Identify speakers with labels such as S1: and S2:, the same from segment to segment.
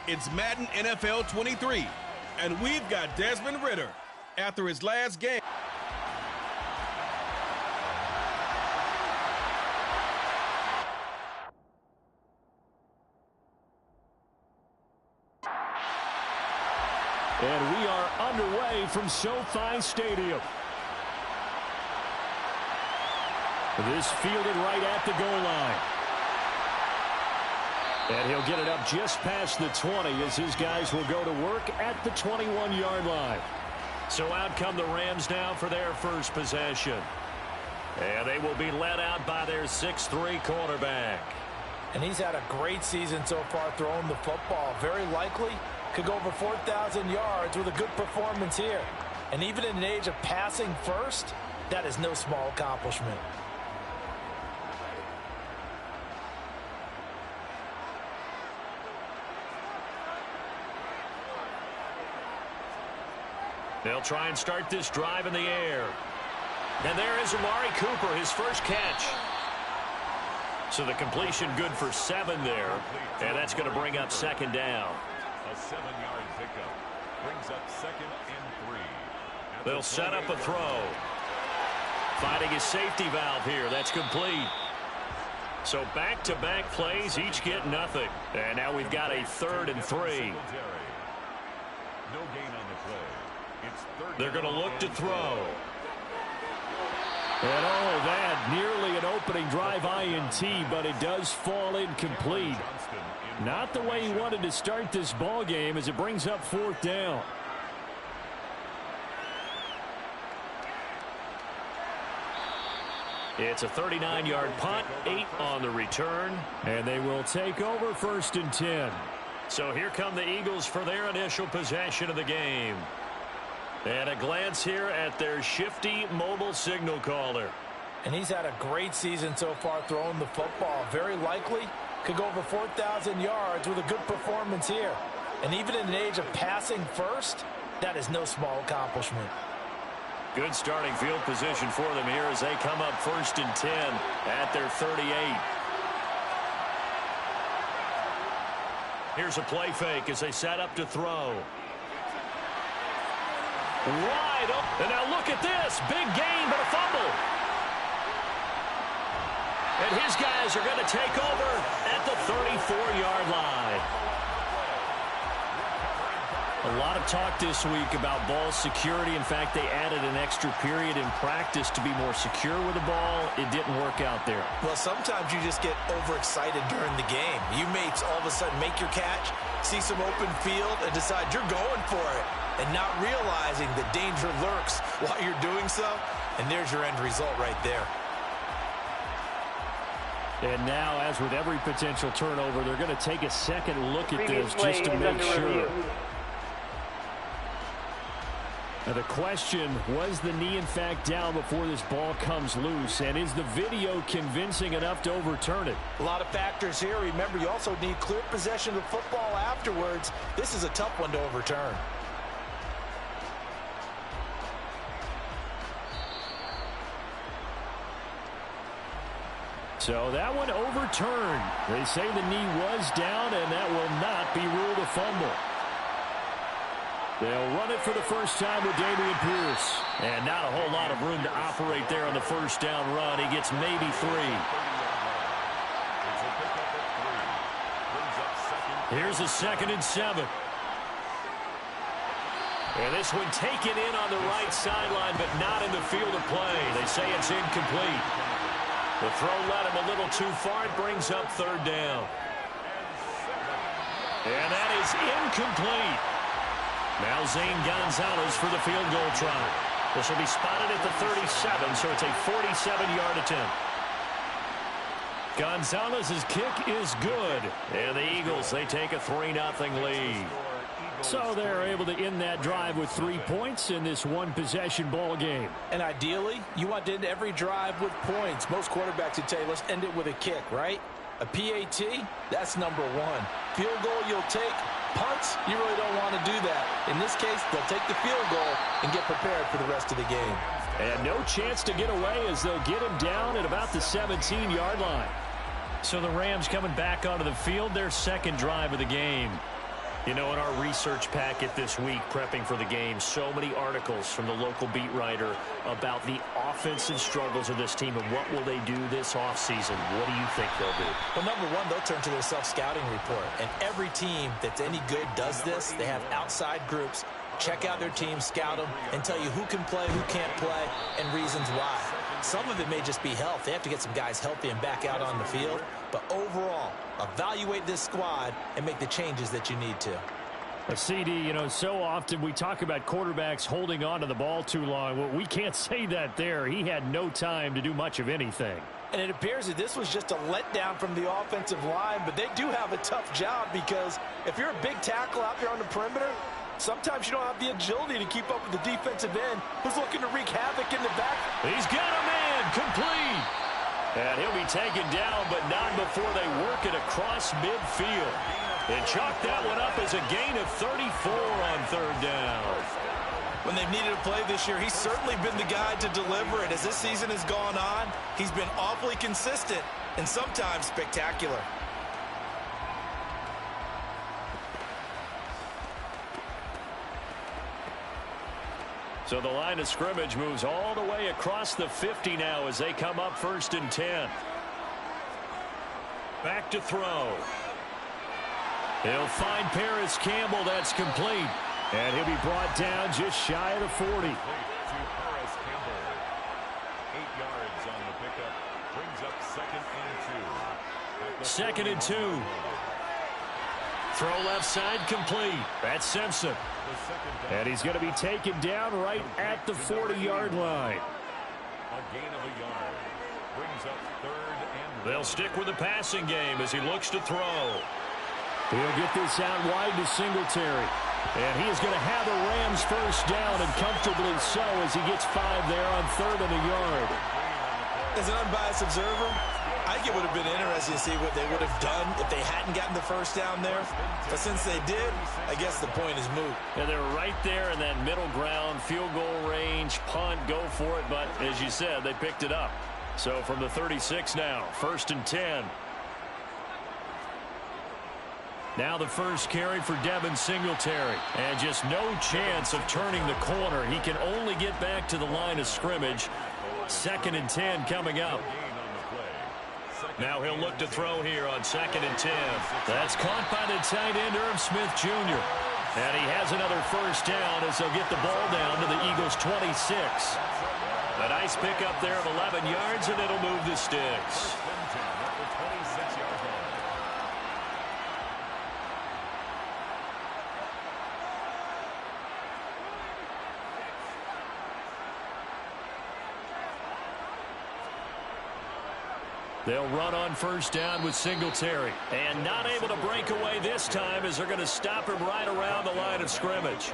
S1: It's Madden NFL 23, and we've got Desmond Ridder after his last game.
S2: And we are underway from SoFi Stadium. This fielded right at the goal line. And he'll get it up just past the 20 as his guys will go to work at the 21-yard line. So out come the Rams now for their first possession. And they will be led out by their 6'3" quarterback.
S3: And he's had a great season so far throwing the football. Very likely could go over 4,000 yards with a good performance here. And even in an age of passing first, that is no small accomplishment.
S2: They'll try and start this drive in the air. And there is Amari Cooper, his first catch. So the completion good for 7 there. And that's going to bring up second down.
S4: A 7-yard pickup brings up 2nd and 3.
S2: They'll set up a throw. Finding his safety valve here. That's complete. So back-to-back plays, each get nothing. And now we've got a 3rd and 3.
S4: No gain on the play.
S2: They're going to look to throw. And oh, that nearly an opening drive INT, but it does fall incomplete. Not the way he wanted to start this ball game as it brings up 4th down. It's a 39-yard punt, 8 on the return, and they will take over 1st and 10. So here come the Eagles for their initial possession of the game. And a glance here at their shifty mobile signal caller.
S3: And he's had a great season so far throwing the football. Very likely could go over 4,000 yards with a good performance here. And even in an age of passing first, that is no small accomplishment.
S2: Good starting field position for them here as they come up 1st and 10 at their 38. Here's a play fake as they set up to throw. Wide open. And now look at this. Big gain, but a fumble. And his guys are going to take over at the 34-yard line. A lot of talk this week about ball security. In fact, they added an extra period in practice to be more secure with the ball. It didn't work out there.
S3: Well, sometimes you just get overexcited during the game. You may all of a sudden make your catch, see some open field, and decide you're going for it, and not realizing the danger lurks while you're doing so. And there's your end result right there.
S2: And now, as with every potential turnover, they're going to take a second look at this just to make sure. Now the question, was the knee in fact down before this ball comes loose? And is the video convincing enough to overturn it?
S3: A lot of factors here. Remember, you also need clear possession of football afterwards. This is a tough one to overturn.
S2: So that one overturned. They say the knee was down, and that will not be ruled a fumble. They'll run it for the first time with Dameon Pierce. And not a whole lot of room to operate there on the first down run. He gets maybe 3. Here's a 2nd and 7. And this one taken in on the right sideline, but not in the field of play. They say it's incomplete. The throw led him a little too far. It brings up 3rd down. And that is incomplete. Now Zane Gonzalez for the field goal try. This will be spotted at the 37, so it's a 47-yard attempt. Gonzalez's kick is good. And the Eagles, they take a 3-0 lead. So they're able to end that drive with 3 points in this one-possession ball game.
S3: And ideally, you want to end every drive with points. Most quarterbacks would tell you, let's end it with a kick, right? A PAT, that's number 1. Field goal you'll take. Punts, you really don't want to do that. In this case, they'll take the field goal and get prepared for the rest of the game.
S2: And no chance to get away as they'll get him down at about the 17-yard line. So the Rams coming back onto the field, their second drive of the game. You know, in our research packet this week, prepping for the game, so many articles from the local beat writer about the offensive struggles of this team and what will they do this offseason. What do you think they'll do?
S3: Well, number one, they'll turn to their self-scouting report. And every team that's any good does this. They have outside groups. Check out their team, scout them, and tell you who can play, who can't play, and reasons why. Some of it may just be health. They have to get some guys healthy and back out on the field. But overall, evaluate this squad and make the changes that you need to.
S2: A CD, you know, so often we talk about quarterbacks holding on to the ball too long. Well, we can't say that there. He had no time to do much of anything.
S3: And it appears that this was just a letdown from the offensive line, but they do have a tough job because if you're a big tackle out there on the perimeter, sometimes you don't have the agility to keep up with the defensive end who's looking to wreak havoc in the back.
S2: He's got a man complete. And he'll be taken down, but not before they work it across midfield. And chalk that one up as a gain of 34 on third down.
S3: When they've needed a play this year, he's certainly been the guy to deliver it. As this season has gone on, he's been awfully consistent and sometimes spectacular.
S2: So the line of scrimmage moves all the way across the 50 now as they come up 1st and 10. Back to throw. He'll find Paris Campbell. That's complete. And he'll be brought down just shy of the 40.
S4: To Paris Campbell. 8 yards on the pickup. Brings up 2nd and 2.
S2: 2nd and 2. Throw left side complete. That's Simpson. And he's going to be taken down right at the 40-yard line.
S4: A gain of a yard. Brings up 3rd and 1.
S2: They'll stick with the passing game as he looks to throw. He'll get this out wide to Singletary. And he is going to have the Rams first down, and comfortably so as he gets 5 there on 3rd and a yard.
S3: As an unbiased observer, I think it would have been interesting to see what they would have done if they hadn't gotten the first down there. But since they did, I guess the point is moot.
S2: And they're right there in that middle ground, field goal range, punt, go for it. But as you said, they picked it up. So from the 36 now, 1st and 10. Now the first carry for Devin Singletary. And just no chance of turning the corner. He can only get back to the line of scrimmage. 2nd and 10 coming up. Now he'll look to throw here on 2nd and 10. That's caught by the tight end, Irv Smith Jr. And he has another first down as they'll get the ball down to the Eagles' 26. A nice pickup there of 11 yards, and it'll move the sticks. They'll run on first down with Singletary. And not able to break away this time as they're going to stop him right around the line of scrimmage.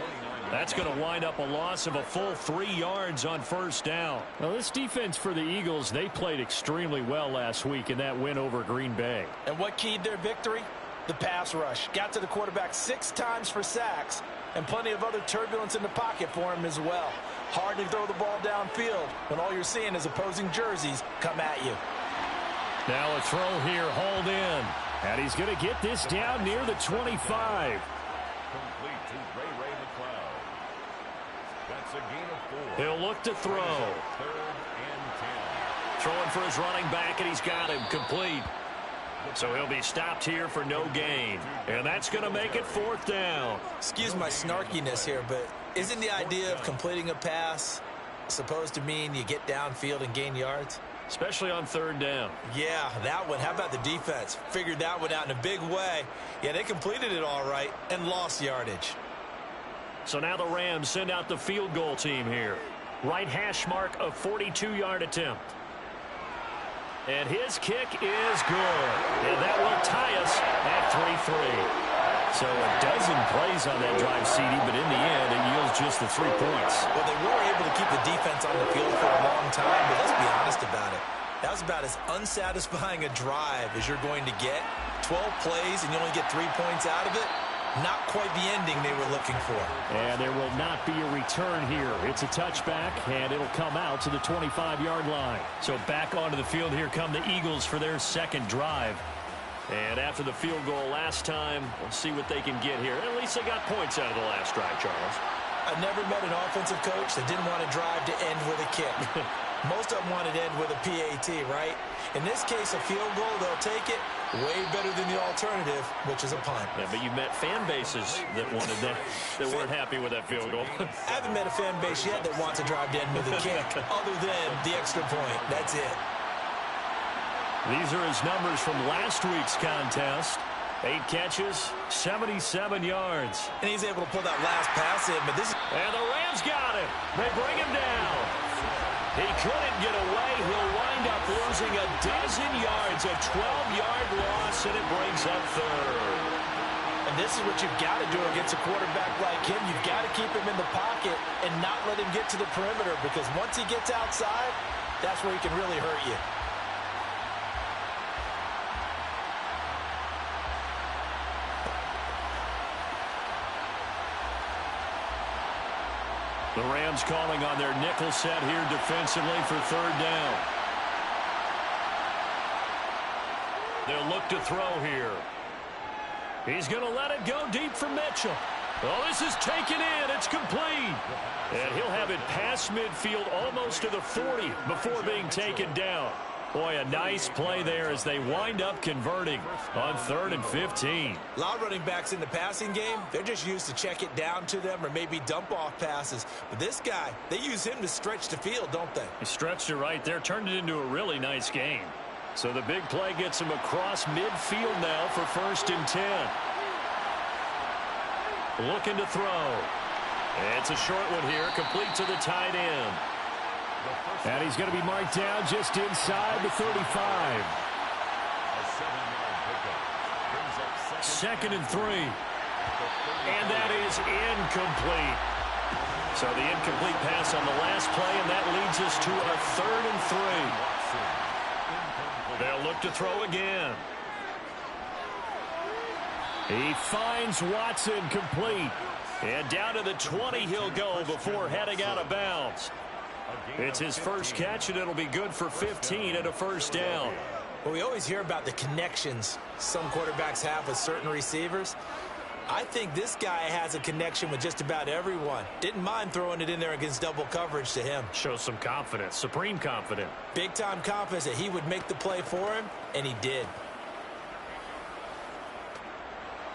S2: That's going to wind up a loss of a full 3 yards on first down. Now, this defense for the Eagles, they played extremely well last week in that win over Green Bay.
S3: And what keyed their victory? The pass rush. Got to the quarterback 6 times for sacks, and plenty of other turbulence in the pocket for him as well. Hard to throw the ball downfield when all you're seeing is opposing jerseys come at you.
S2: Now a throw here, hauled in. And he's going to get this down near the 25.
S4: Complete to Ray McLeod. That's a gain of 4.
S2: He'll look to throw.
S4: 3rd and 10.
S2: Throwing for his running back, and he's got him complete. So he'll be stopped here for no gain. And that's going to make it 4th down.
S3: Excuse my snarkiness here, but isn't the idea of completing a pass supposed to mean you get downfield and gain yards?
S2: Especially on 3rd down.
S3: Yeah, that one. How about the defense? Figured that one out in a big way. Yeah, they completed it all right and lost yardage.
S2: So now the Rams send out the field goal team here. Right hash mark, a 42-yard attempt. And his kick is good. And that will tie us at 3-3. So a dozen plays on that drive, CD, but in the end, it yields just the 3 points.
S3: Well, they were able to keep the defense on the field for a long time, but let's be honest about it. That was about as unsatisfying a drive as you're going to get. 12 plays and you only get 3 points out of it. Not quite the ending they were looking for.
S2: And there will not be a return here. It's a touchback, and it'll come out to the 25-yard line. So back onto the field here come the Eagles for their second drive. And after the field goal last time, we'll see what they can get here. At least they got points out of the last drive, Charles.
S3: I've never met an offensive coach that didn't want to drive to end with a kick. Most of them wanted to end with a PAT, right? In this case, a field goal, they'll take it way better than the alternative, which is a punt.
S2: Yeah, but you met fan bases that wanted that, that weren't happy with that field goal.
S3: I haven't met a fan base yet that wants to drive to end with a kick, other than the extra point. That's it.
S2: These are his numbers from last week's contest. 8 catches, 77 yards.
S3: And he's able to pull that last pass in, but this is...
S2: And the Rams got him. They bring him down. He couldn't get away. He'll wind up losing a dozen yards, a 12-yard loss, and it brings up third.
S3: And this is what you've got to do against a quarterback like him. You've got to keep him in the pocket and not let him get to the perimeter, because once he gets outside, that's where he can really hurt you.
S2: The Rams calling on their nickel set here defensively for third down. They'll look to throw here. He's going to let it go deep for Mitchell. Oh, this is taken in. It's complete. And he'll have it past midfield almost to the 40 before being taken down. Boy, a nice play there as they wind up converting on 3rd and 15.
S3: A lot of running backs in the passing game, they're just used to check it down to them or maybe dump off passes. But this guy, they use him to stretch the field, don't they?
S2: He stretched it right there, turned it into a really nice game. So the big play gets him across midfield now for 1st and 10. Looking to throw. It's a short one here, complete to the tight end. And he's going to be marked down just inside the 35. 2nd and 3. And that is incomplete. So the incomplete pass on the last play, and that leads us to a 3rd and 3. They'll look to throw again. He finds Watson complete. And down to the 20 he'll go before heading out of bounds. It's his first catch, and it'll be good for 15 and a 1st down.
S3: Well, we always hear about the connections some quarterbacks have with certain receivers. I think this guy has a connection with just about everyone. Didn't mind throwing it in there against double coverage to him.
S2: Shows some confidence, supreme confidence.
S3: Big-time confidence that he would make the play for him, and he did.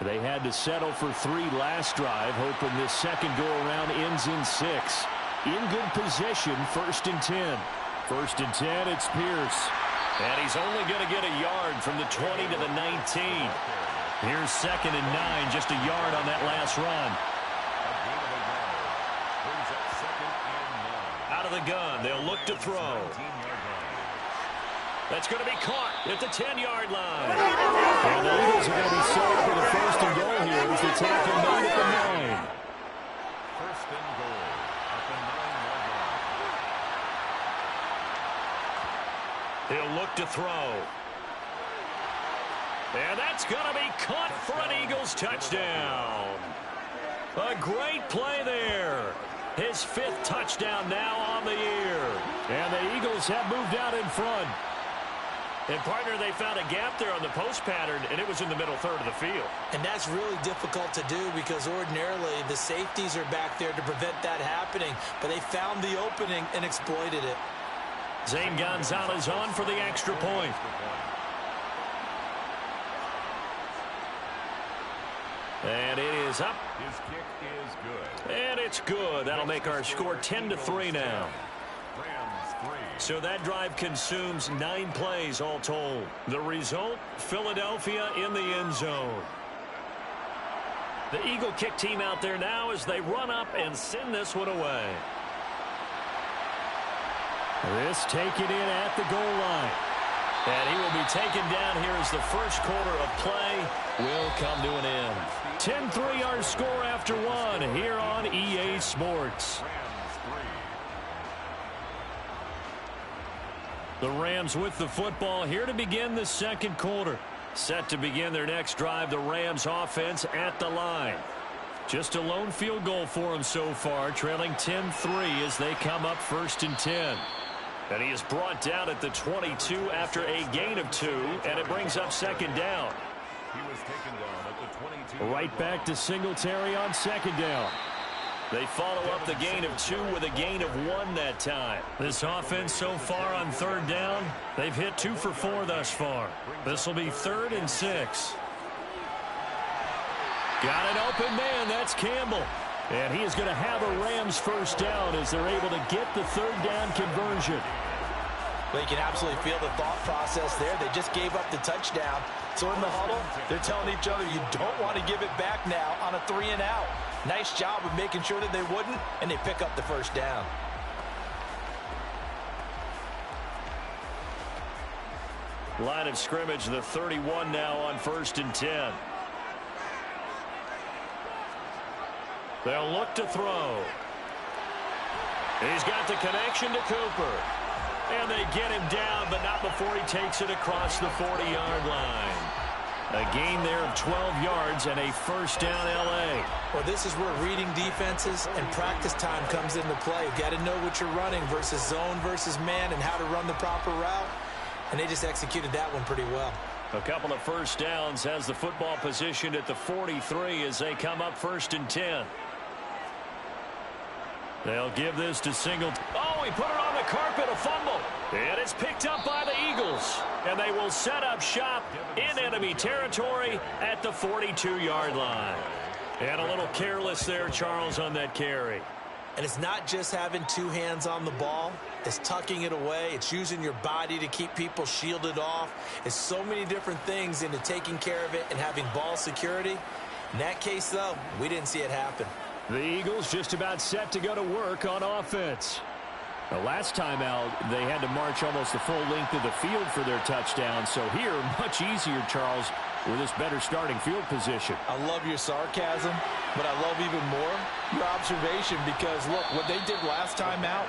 S2: They had to settle for 3 last drive, hoping this second go-around ends in 6. In good position, 1st and 10. 1st and 10, it's Pierce. And he's only going to get a yard from the 20 to the 19. Here's 2nd and 9, just a yard on that last run. Out of the gun, they'll look to throw. That's going to be caught at the 10-yard line. And the Eagles are going to be set up for the 1st and goal here as they take them down at the 9.
S4: 1st and goal.
S2: He'll look to throw. And that's going to be caught for an Eagles touchdown. A great play there. His 5th touchdown now on the year. And the Eagles have moved out in front. And, partner, they found a gap there on the post pattern, and it was in the middle 3rd of the field.
S3: And that's really difficult to do because ordinarily the safeties are back there to prevent that happening. But they found the opening and exploited it.
S2: Zane Gonzalez on for the extra point. And it is up.
S4: His kick is good.
S2: And it's good. That'll make our score 10-3 now.
S4: Rams 3.
S2: So that drive consumes 9 plays all told. The result, Philadelphia in the end zone. The Eagle kick team out there now as they run up and send this one away. This taken in at the goal line. And he will be taken down here as the first quarter of play will come to an end. 10-3 our score after 1 here on EA Sports. The Rams with the football here to begin the second quarter. Set to begin their next drive, the Rams offense at the line. Just a lone field goal for them so far, trailing 10-3 as they come up 1st and 10. And he is brought down at the 22 after a gain of 2, and it brings up second down.
S4: He was taken down at the 22.
S2: Right back to Singletary on second down. They follow up the gain of 2 with a gain of 1 that time. This offense so far on third down, they've hit 2 for 4 thus far. This will be 3rd and 6. Got an open man. That's Campbell. And he is going to have a Rams first down as they're able to get the third down conversion.
S3: Well, you can absolutely feel the thought process there. They just gave up the touchdown. So in the huddle, they're telling each other, you don't want to give it back now on a 3-and-out. Nice job of making sure that they wouldn't, and they pick up the first down.
S2: Line of scrimmage, the 31 now on 1st and 10. They'll look to throw. He's got the connection to Cooper. And they get him down, but not before he takes it across the 40-yard line. A gain there of 12 yards and a first down L.A.
S3: Well, this is where reading defenses and practice time comes into play. You've got to know what you're running versus zone versus man and how to run the proper route. And they just executed that one pretty well.
S2: A couple of first downs has the football positioned at the 43 as they come up 1st and 10. They'll give this to Singletary. Oh, he put it on the carpet, a fumble. And it's picked up by the Eagles. And they will set up shop in enemy territory at the 42-yard line. And a little careless there, Charles, on that carry.
S3: And it's not just having 2 hands on the ball. It's tucking it away. It's using your body to keep people shielded off. It's so many different things into taking care of it and having ball security. In that case, though, we didn't see it happen.
S2: The Eagles just about set to go to work on offense. The last time out, they had to march almost the full length of the field for their touchdown. So here, much easier, Charles, with this better starting field position.
S3: I love your sarcasm, but I love even more your observation because, look, what they did last time out,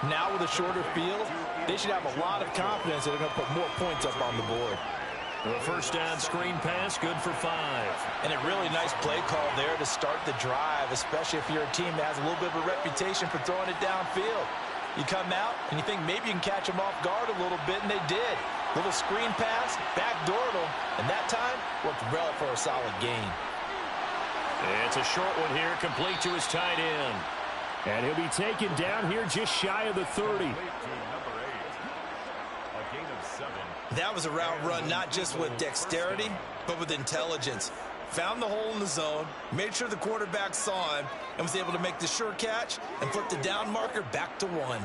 S3: now with a shorter field, they should have a lot of confidence that they're going to put more points up on the board.
S2: The first down screen pass, good for 5.
S3: And a really nice play call there to start the drive, especially if you're a team that has a little bit of a reputation for throwing it downfield. You come out and you think maybe you can catch them off guard a little bit, and they did. Little screen pass, backdoored them, and that time worked well for a solid gain.
S2: It's a short one here, complete to his tight end. And he'll be taken down here just shy of the 30.
S3: That was a route run not just with dexterity, but with intelligence. Found the hole in the zone, made sure the quarterback saw him, and was able to make the sure catch and flip the down marker back to 1.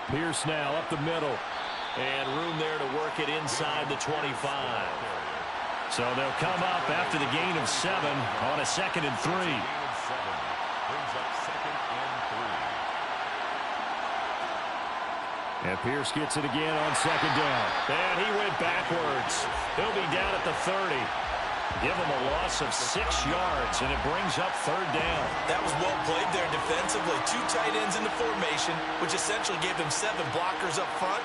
S2: Pierce now up the middle. And room there to work it inside the 25. So they'll come up after the gain of 7 on a 2nd and 3. And Pierce gets it again on 2nd down. And he went backwards. He'll be down at the 30. Give him a loss of 6 yards, and it brings up 3rd down.
S3: That was well played there defensively. 2 tight ends in the formation, which essentially gave them 7 blockers up front.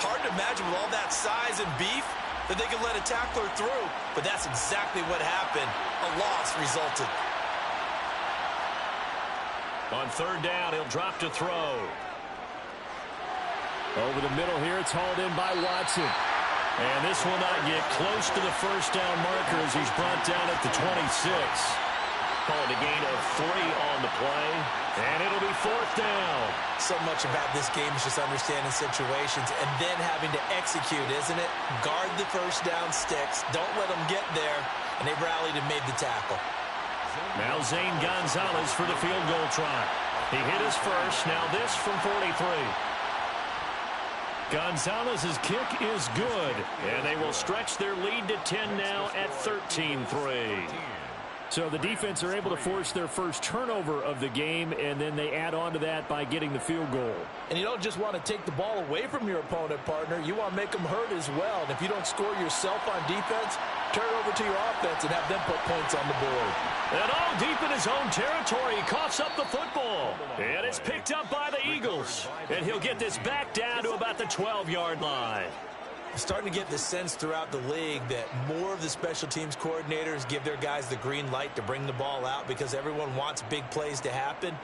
S3: Hard to imagine with all that size and beef that they could let a tackler through, but that's exactly what happened. A loss resulted.
S2: On 3rd down, he'll drop to throw. Over the middle here, it's hauled in by Watson. And this will not get close to the first down marker as he's brought down at the 26. Called a gain of 3 on the play. And it'll be 4th down.
S3: So much about this game is just understanding situations and then having to execute, isn't it? Guard the first down sticks. Don't let them get there. And they rallied and made the tackle.
S2: Now Zane Gonzalez for the field goal try. He hit his first. Now this from 43. Gonzalez's kick is good, and they will stretch their lead to 10 now at 13-3. So the defense are able to force their first turnover of the game, and then they add on to that by getting the field goal.
S3: And you don't just want to take the ball away from your opponent, partner. You want to make them hurt as well. And if you don't score yourself on defense, turn it over to your offense and have them put points on the board.
S2: And all deep in his own territory, he coughs up the football. And it's picked up by the Eagles. And he'll get this back down to about the 12-yard line.
S3: I'm starting to get the sense throughout the league that more of the special teams coordinators give their guys the green light to bring the ball out because everyone wants big plays to happen.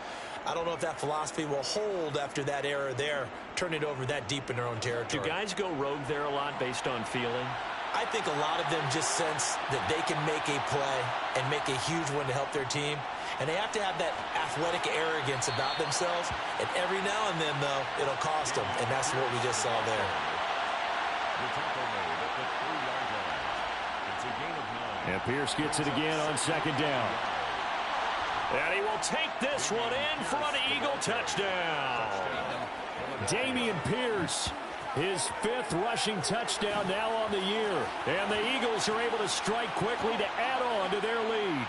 S3: I don't know if that philosophy will hold after that era there, turn it over that deep in their own territory.
S2: Do guys go rogue there a lot based on feeling?
S3: I think a lot of them just sense that they can make a play and make a huge one to help their team. And they have to have that athletic arrogance about themselves. And every now and then, though, it'll cost them. And that's what we just saw there.
S2: And Pierce gets it again on second down. And he will take this one in for an Eagle touchdown. Dameon Pierce, his 5th rushing touchdown now on the year. And the Eagles are able to strike quickly to add on to their lead.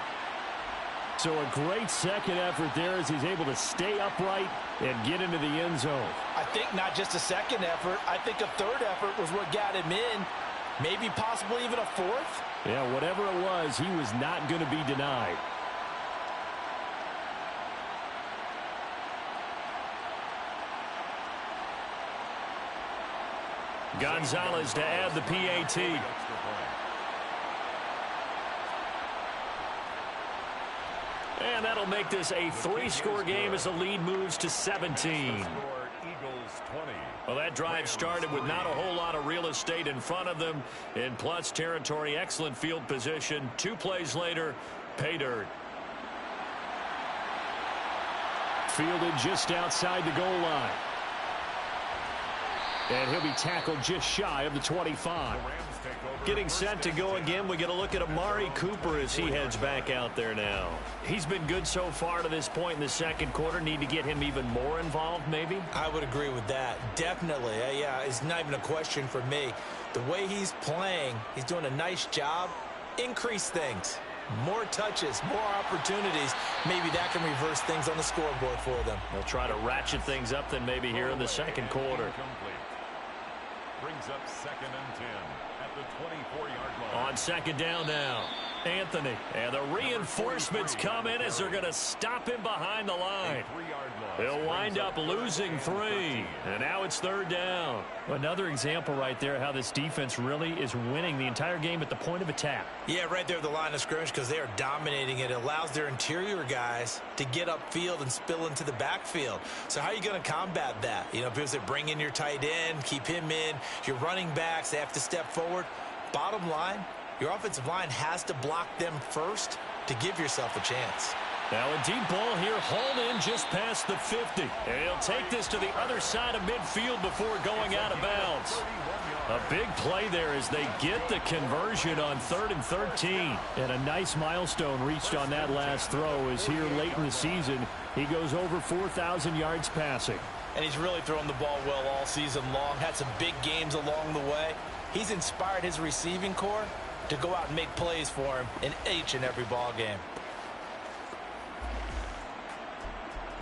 S2: So a great second effort there as he's able to stay upright and get into the end zone.
S3: I think not just a second effort. I think a third effort was what got him in. Maybe possibly even a fourth.
S2: Yeah, whatever it was, he was not going to be denied. Gonzalez to add the PAT. And that'll make this a 3-score game as the lead moves to 17. Well, that drive started with not a whole lot of real estate in front of them. In plus territory, excellent field position. 2 plays later, pay dirt. Fielded just outside the goal line. And he'll be tackled just shy of the 25. Getting set to go again, we get a look at Amari Cooper as he heads back out there now. He's been good so far to this point in the second quarter. Need to get him even more involved, maybe?
S3: I would agree with that. Definitely. Yeah, it's not even a question for me. The way he's playing, he's doing a nice job. Increase things. More touches, more opportunities. Maybe that can reverse things on the scoreboard for them.
S2: They'll try to ratchet things up then maybe here in the second quarter.
S4: Brings up 2nd and 10 at the 24-yard line.
S2: On second down now, Anthony. And the reinforcements come in as they're going to stop him behind the line. He'll wind up losing 3. And now it's 3rd down. Another example right there how this defense really is winning the entire game at the point of attack.
S3: Yeah, right there at the line of scrimmage because they are dominating it. It allows their interior guys to get upfield and spill into the backfield. So how are you going to combat that? You know, because they bring in your tight end, keep him in. Your running backs, they have to step forward. Bottom line, your offensive line has to block them first to give yourself a chance.
S2: Now a deep ball here, hauled in just past the 50. And he'll take this to the other side of midfield before going out of bounds. A big play there as they get the conversion on 3rd and 13. And a nice milestone reached on that last throw as here late in the season, he goes over 4,000 yards passing.
S3: And he's really thrown the ball well all season long. Had some big games along the way. He's inspired his receiving corps to go out and make plays for him in each and every ball game.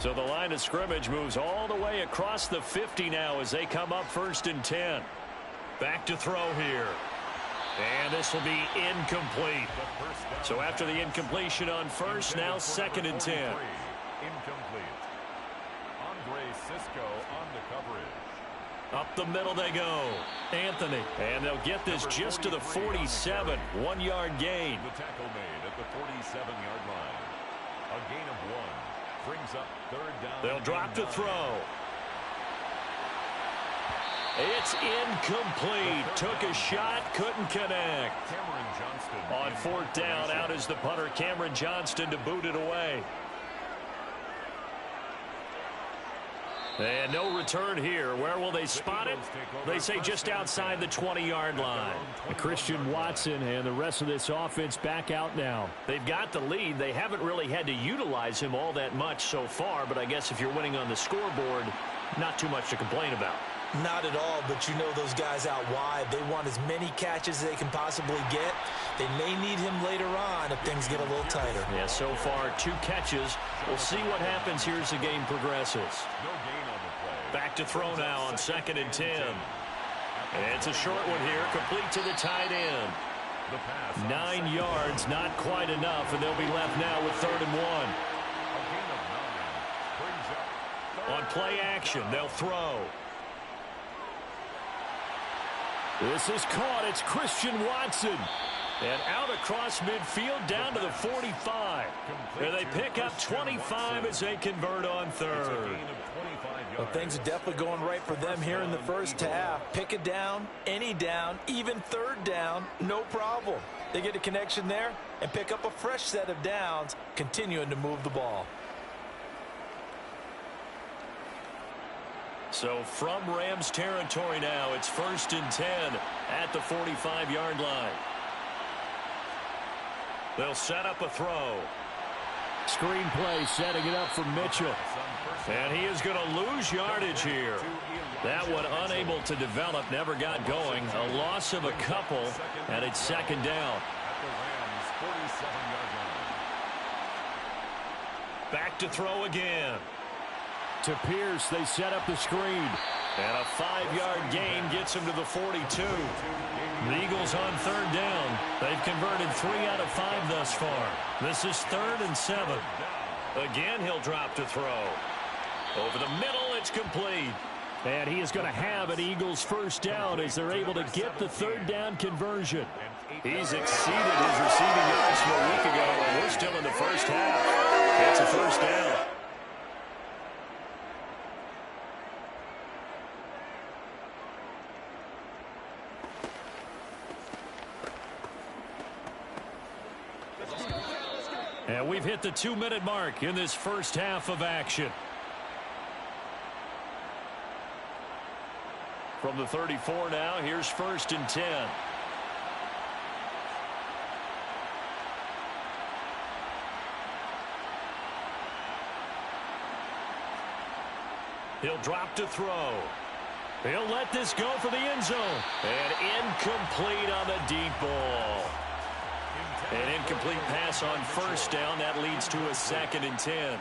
S2: So the line of scrimmage moves all the way across the 50 now as they come up 1st and 10. Back to throw here. And this will be incomplete. So after the incompletion on first, now 2nd and 10.
S4: Incomplete. Andre Cisco on the coverage.
S2: Up the middle they go. Anthony. And they'll get this just to the 47. 1-yard gain.
S4: The tackle made at the 47-yard line. A gain of 1. Brings up 3rd down.
S2: They'll drop the throw. It's incomplete. Took a shot, couldn't connect.
S4: Cameron Johnston.
S2: On 4th down, out is the punter, Cameron Johnston, to boot it away. And no return here. Where will they spot it? They say just outside the 20-yard line. Christian Watson and the rest of this offense back out now. They've got the lead. They haven't really had to utilize him all that much so far, but I guess if you're winning on the scoreboard, not too much to complain about.
S3: Not at all, but you know those guys out wide, they want as many catches as they can possibly get. They may need him later on if things get a little tighter.
S2: Yeah, so far 2 catches. We'll see what happens here as the game progresses.
S4: No gain on the play.
S2: Back to throw now on 2nd and 10. And it's a short one here, complete to the tight end. 9 yards, not quite enough, and they'll be left now with 3rd and 1.
S4: A gain of 9 brings up 3rd.
S2: On play action, they'll throw. This is caught. It's Christian Watson. And out across midfield down to the 45. And they pick up 25 as they convert on third.
S3: Well, things are definitely going right for them here in the first half. Pick a down, any down, even third down, no problem. They get a connection there and pick up a fresh set of downs, continuing to move the ball.
S2: So from Rams territory now, it's 1st and 10 at the 45-yard line. They'll set up a throw.
S5: Screen play setting it up for Mitchell.
S2: And he is going to lose yardage here. That one unable to develop, never got going. A loss of a couple, and it's 2nd down. Back to throw again.
S5: To Pierce, they set up the screen.
S2: And a 5-yard gain gets him to the 42. The Eagles on 3rd down. They've converted 3 out of 5 thus far. This is 3rd and 7. Again, he'll drop to throw. Over the middle, it's complete.
S5: And he is going to have an Eagles 1st down as they're able to get the 3rd down conversion.
S2: He's exceeded his receiving yards from a week ago, and we're still in the first half. It's a 1st down. And we've hit the 2-minute mark in this first half of action. From the 34 now, here's 1st and 10. He'll drop to throw. He'll let this go for the end zone. And incomplete on the deep ball. An incomplete pass on 1st down. That leads to a 2nd and 10.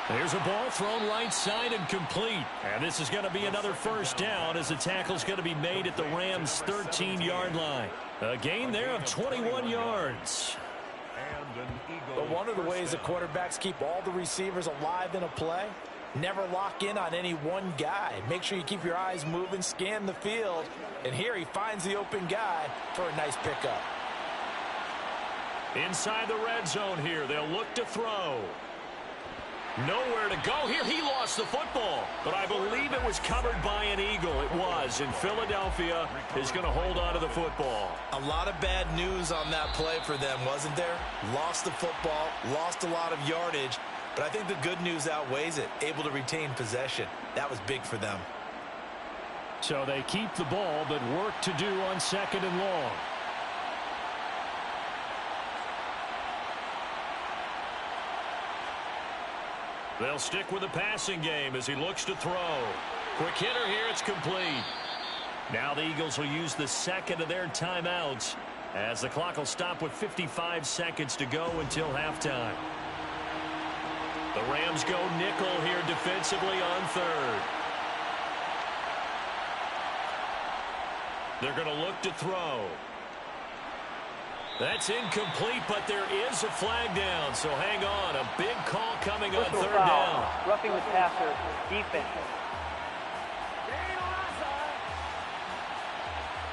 S2: There's a ball thrown right side and complete. And this is going to be another 1st down as the tackle's going to be made at the Rams' 13-yard line. A gain there of 21 yards.
S3: But one of the ways the quarterbacks keep all the receivers alive in a play, never lock in on any one guy. Make sure you keep your eyes moving, scan the field. And here he finds the open guy for a nice pickup.
S2: Inside the red zone here, they'll look to throw. Nowhere to go here. He lost the football, but I believe it was covered by an Eagle. It was, and Philadelphia is going to hold on to the football.
S3: A lot of bad news on that play for them, wasn't there? Lost the football, lost a lot of yardage, but I think the good news outweighs it. Able to retain possession. That was big for them.
S5: So they keep the ball, but work to do on 2nd and long.
S2: They'll stick with the passing game as he looks to throw. Quick hitter here, it's complete. Now the Eagles will use the 2nd of their timeouts as the clock will stop with 55 seconds to go until halftime. The Rams go nickel here defensively on 3rd. They're going to look to throw. That's incomplete, but there is a flag down, so hang on. A big call coming on 3rd down.
S6: Roughing the passer, defense.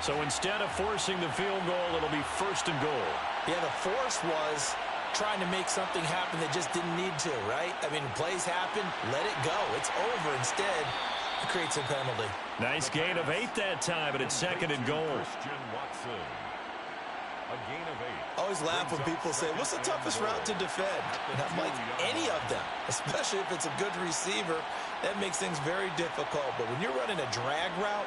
S2: So instead of forcing the field goal, it'll be 1st and goal.
S3: Yeah, the force was trying to make something happen that just didn't need to, right? I mean, plays happen, let it go. It's over. Instead, it creates a penalty.
S2: Nice gain of 8 that time, but it's 2nd and goal.
S4: A gain of 8.
S3: Always laugh when people say, what's the toughest route to defend? And I'm like, any of them, especially if it's a good receiver. That makes things very difficult. But when you're running a drag route,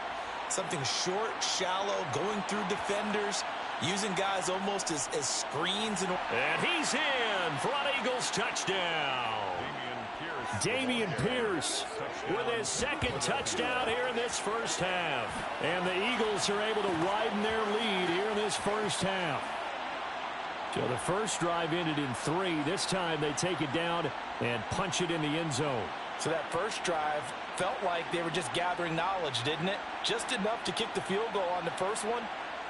S3: something short, shallow, going through defenders, using guys almost as screens.
S2: And he's in for an Eagles touchdown.
S5: Dameon Pierce
S2: with his 2nd touchdown here in this first half.
S5: And the Eagles are able to widen their lead here in this first half. So the first drive ended in 3. This time they take it down and punch it in the end zone.
S3: So that first drive felt like they were just gathering knowledge, didn't it? Just enough to kick the field goal on the first one.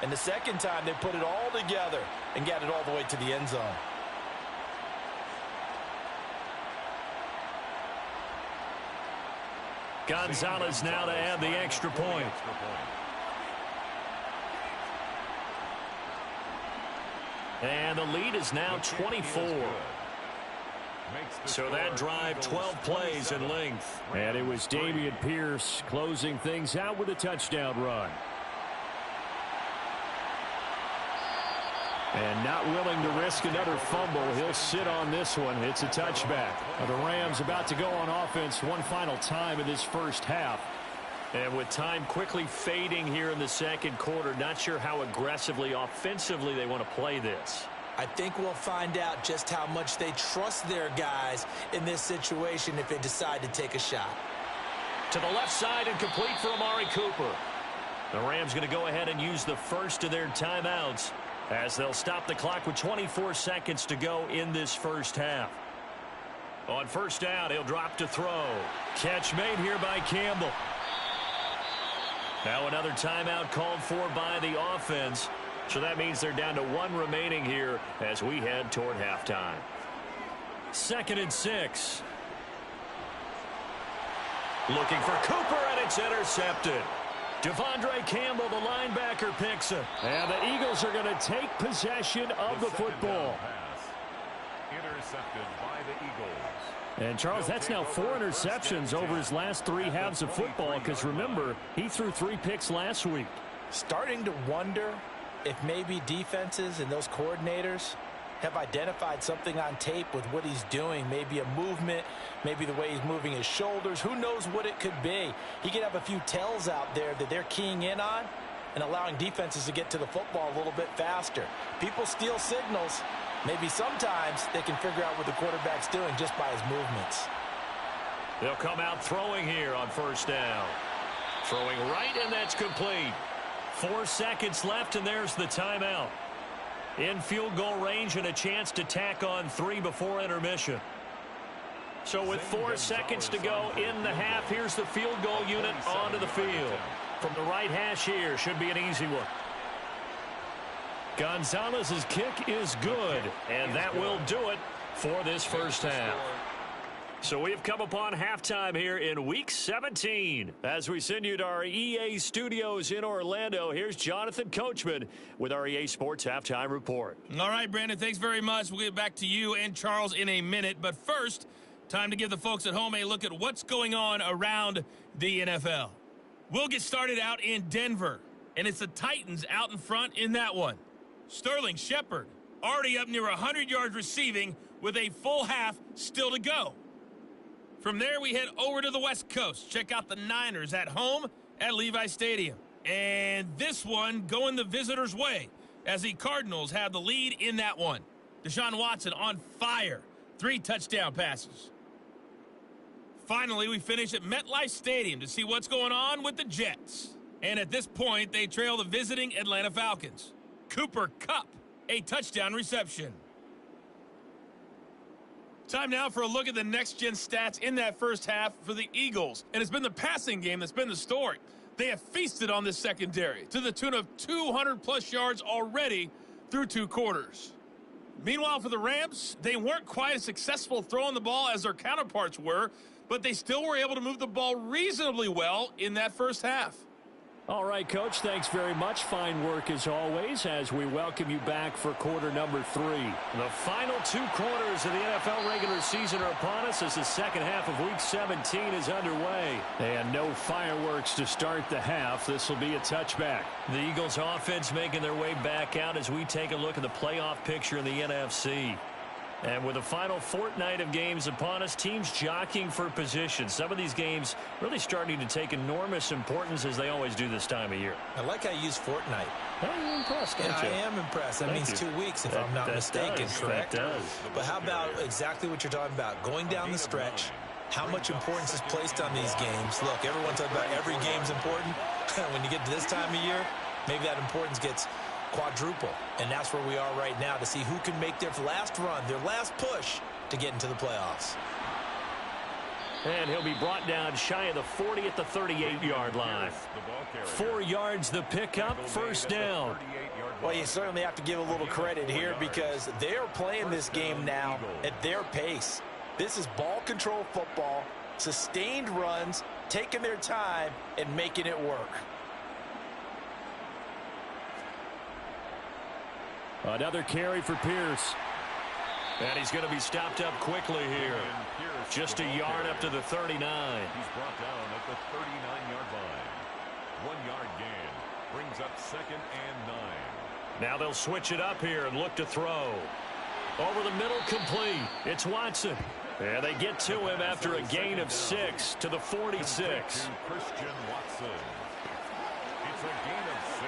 S3: And the second time they put it all together and got it all the way to the end zone.
S2: Gonzalez now to add the extra point. And the lead is now 24. So that drive, 12 plays in length.
S5: And it was Dameon Pierce closing things out with a touchdown run. And not willing to risk another fumble, he'll sit on this one. It's a touchback. Now the Rams about to go on offense one final time in this first half.
S2: And with time quickly fading here in the second quarter, not sure how aggressively, offensively they want to play this.
S3: I think we'll find out just how much they trust their guys in this situation if they decide to take a shot.
S2: To the left side and complete for Amari Cooper. The Rams going to go ahead and use the first of their timeouts as they'll stop the clock with 24 seconds to go in this first half. On first down, he'll drop to throw. Catch made here by Campbell. Now another timeout called for by the offense. So that means they're down to one remaining here as we head toward halftime. 2nd and 6. Looking for Cooper, and it's intercepted. Devondre Campbell, the linebacker, picks it.
S5: And the Eagles are going to take possession of the football.
S4: Intercepted by the Eagles.
S5: And, Charles, that's now 4 interceptions over his last 3 halves of football because, remember, he threw 3 picks last week.
S3: Starting to wonder if maybe defenses and those coordinators have identified something on tape with what he's doing. Maybe a movement, maybe the way he's moving his shoulders. Who knows what it could be? He could have a few tells out there that they're keying in on and allowing defenses to get to the football a little bit faster. People steal signals. Maybe sometimes they can figure out what the quarterback's doing just by his movements.
S2: They'll come out throwing here on first down. Throwing right, and that's complete. 4 seconds left, and there's the timeout. In field goal range and a chance to tack on 3 before intermission. So with 4 seconds to go in the half, here's the field goal unit onto the field. From the right hash here, should be an easy one. Gonzalez's kick is good, and that will do it for this first half. So we have come upon halftime here in Week 17. As we send you to our EA studios in Orlando, here's Jonathan Coachman with our EA Sports Halftime Report.
S1: All right, Brandon, thanks very much. We'll get back to you and Charles in a minute. But first, time to give the folks at home a look at what's going on around the NFL. We'll get started out in Denver, and it's the Titans out in front in that one. Sterling Shepard already up near 100 yards receiving with a full half still to go. From there, we head over to the West Coast. Check out the Niners at home at Levi Stadium. And this one going the visitors' way as the Cardinals have the lead in that one. Deshaun Watson on fire. 3 touchdown passes. Finally, we finish at MetLife Stadium to see what's going on with the Jets. And at this point, they trail the visiting Atlanta Falcons. Cooper Kupp, a touchdown reception. Time now for a look at the next-gen stats in that first half for the Eagles. And it's been the passing game that's been the story. They have feasted on this secondary to the tune of 200-plus yards already through 2 quarters. Meanwhile, for the Rams, they weren't quite as successful throwing the ball as their counterparts were, but they still were able to move the ball reasonably well in that first half.
S5: All right, Coach, thanks very much. Fine work as always as we welcome you back for quarter number 3.
S2: The final 2 quarters of the NFL regular season are upon us as the second half of Week 17 is underway.
S5: And no fireworks to start the half. This will be a touchback.
S2: The Eagles offense making their way back out as we take a look at the playoff picture in the NFC. And with the final fortnight of games upon us, teams jockeying for position. Some of these games really starting to take enormous importance as they always do this time of year.
S3: I like how you use fortnight.
S5: You're impressed,
S3: Yeah,
S5: aren't you?
S3: I am impressed. That means 2 weeks if I'm not mistaken, correct?
S2: That does.
S3: But how about exactly what you're talking about? Going down the stretch, how much importance is placed on these games? Look, everyone talks about every game's important. When you get to this time of year, maybe that importance gets quadruple, and that's where we are right now to see who can make their last run, their last push to get into the playoffs.
S2: And he'll be brought down shy of the 40 at the 38-yard line. 4 yards the pickup, first down.
S3: Well, you certainly have to give a little credit here because they're playing this game now at their pace. This is ball control football, sustained runs, taking their time, and making it work.
S5: Another carry for Pierce.
S2: And he's going to be stopped up quickly here. Just a yard up to the 39.
S4: He's brought down at the 39-yard line. 1 yard gain. Brings up 2nd and 9.
S2: Now they'll switch it up here and look to throw. Over the middle, complete. It's Watson. And they get to him after a gain of 6 to the 46.
S4: Christian Watson. It's a gain of 6.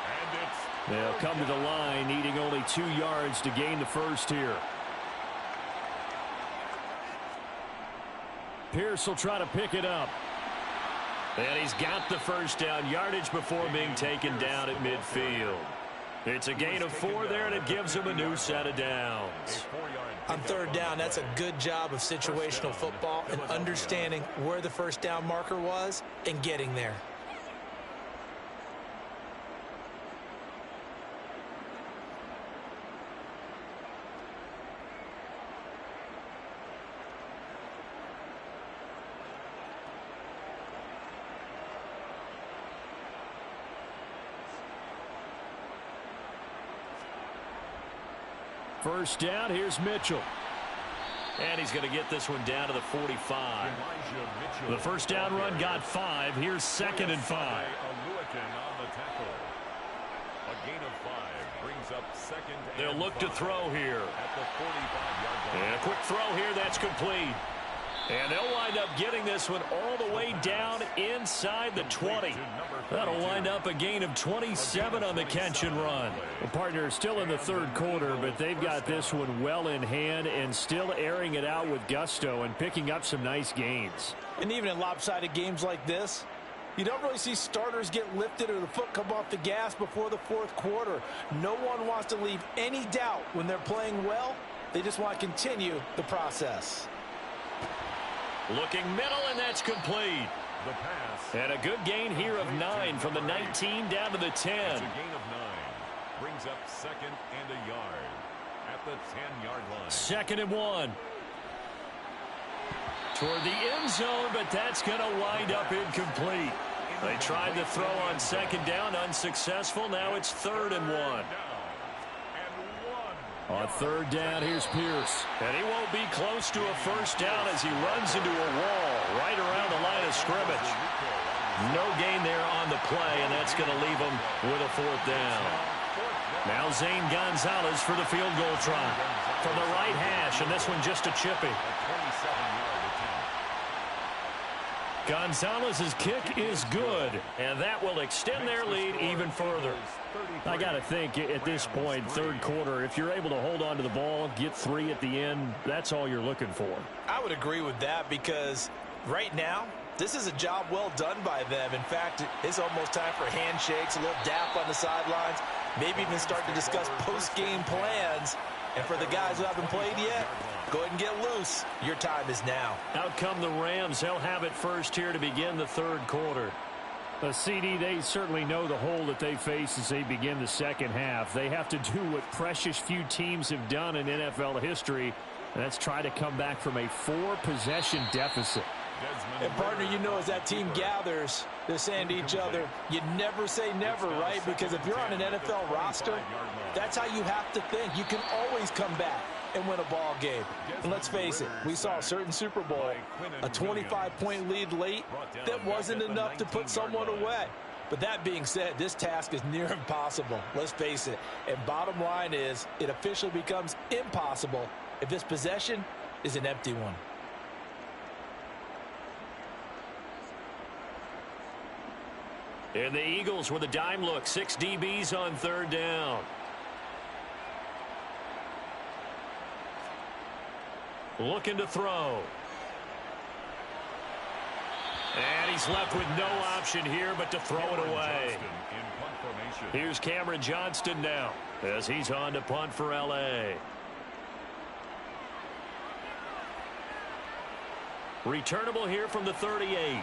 S4: And it's...
S5: They'll come to the line, needing only 2 yards to gain the first here. Pierce will try to pick it up. And he's got the first down, yardage before being taken down at midfield. It's a gain of 4 there, and it gives him a new set of downs.
S3: On 3rd down, that's a good job of situational football and understanding where the first down marker was and getting there.
S5: First down, here's Mitchell.
S2: And he's going to get this one down to the 45. The first down run got 5. Here's 2nd and 5. They'll look to throw here. And a quick throw here, that's complete. And they'll wind up getting this one all the way down inside the 20. That'll wind up a gain of 27 on the catch and run.
S5: The partner is still in the 3rd quarter, but they've got this one well in hand and still airing it out with gusto and picking up some nice gains.
S3: And even in lopsided games like this, you don't really see starters get lifted or the foot come off the gas before the 4th quarter. No one wants to leave any doubt when they're playing well. They just want to continue the process.
S2: Looking middle, and that's complete.
S4: The pass.
S2: And a good gain here of 9 from the 19 down to the 10.
S4: It's a gain of 9. Brings up 2nd and a yard at the 10-yard line.
S2: 2nd and 1. Toward the end zone, but that's going to wind up incomplete. They tried to throw on 2nd down, unsuccessful. Now it's 3rd and 1.
S5: On 3rd down, here's Pierce.
S2: And he won't be close to a first down as he runs into a wall right around the line of scrimmage. No gain there on the play, and that's going to leave him with a 4th down. Now Zane Gonzalez for the field goal try. From the right hash, and this one just a chippy. Gonzalez's kick is good, and that will extend their lead even further.
S5: I got to think at this point, 3rd quarter, if you're able to hold on to the ball, get 3 at the end, that's all you're looking for.
S3: I would agree with that because right now, this is a job well done by them. In fact, it's almost time for handshakes, a little dap on the sidelines, maybe even start to discuss post-game plans. And for the guys who haven't played yet, go ahead and get loose. Your time is now.
S2: Out come the Rams. They'll have it first here to begin the 3rd quarter.
S5: CD, they certainly know the hole that they face as they begin the 2nd half. They have to do what precious few teams have done in NFL history, and that's try to come back from a 4-possession deficit.
S3: And partner, you know, as that team gathers, they're saying to each other, you never say never, right? Because if you're on an NFL roster, that's how you have to think. You can always come back and win a ball game. And let's face it, we saw a certain Super Bowl, a 25-point lead late that wasn't enough to put someone away. But that being said, this task is near impossible. Let's face it. And bottom line is, it officially becomes impossible if this possession is an empty one.
S2: And the Eagles with a dime look. 6 DBs on 3rd down. Looking to throw. And he's left with no option here but to throw it away. Here's Cameron Johnston now as he's on to punt for L.A. Returnable here from the 38.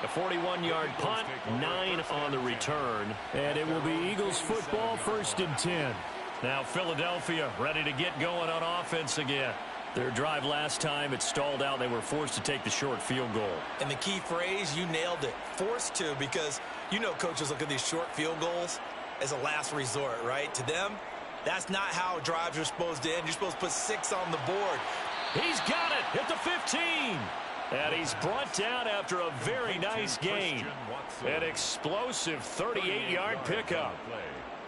S2: A 41-yard punt, 9 on the return.
S5: And it will be Eagles football, 1st and 10.
S2: Now Philadelphia ready to get going on offense again. Their drive last time, it stalled out. They were forced to take the short field goal.
S3: And the key phrase, you nailed it, forced to, because you know coaches look at these short field goals as a last resort, right? To them, that's not how drives are supposed to end. You're supposed to put 6 on the board.
S2: He's got it at the 15. And he's brought down after a very nice gain. An explosive 38-yard pickup.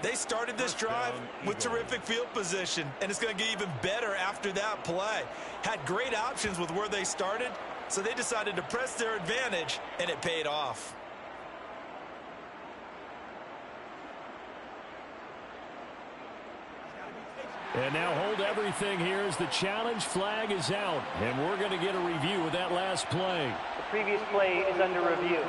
S3: They started this drive with terrific field position, and it's going to get even better after that play. Had great options with where they started, so they decided to press their advantage, and it paid off.
S5: And now hold everything here as the challenge flag is out. And we're going to get a review of that last play.
S6: The previous play is under review.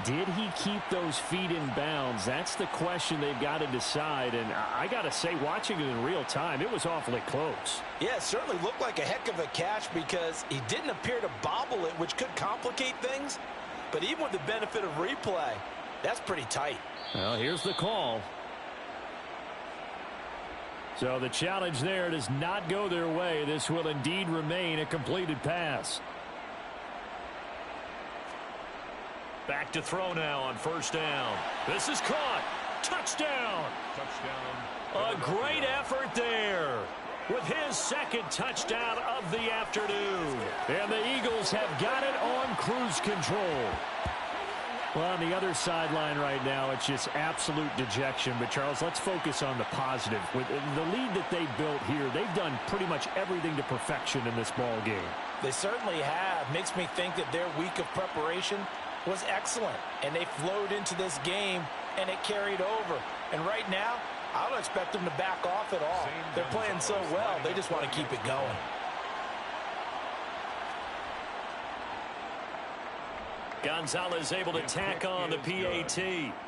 S5: Did he keep those feet in bounds? That's the question they've got to decide. And I got to say, watching it in real time, it was awfully close.
S3: Yeah, it certainly looked like a heck of a catch because he didn't appear to bobble it, which could complicate things. But even with the benefit of replay, that's pretty tight.
S5: Well, here's the call. So the challenge there does not go their way. This will indeed remain a completed pass.
S2: Back to throw now on first down. This is caught. Touchdown. A great effort there with his second touchdown of the afternoon.
S5: And the Eagles have got it on cruise control. Well, on the other sideline right now, it's just absolute dejection. But, Charles, let's focus on the positive. With the lead that they built here, they've done pretty much everything to perfection in this ball game.
S3: They certainly have. Makes me think that their week of preparation was excellent. And they flowed into this game, and it carried over. And right now, I don't expect them to back off at all. They're playing so well, they just want to keep it going.
S2: Gonzalez able to tack on the PAT.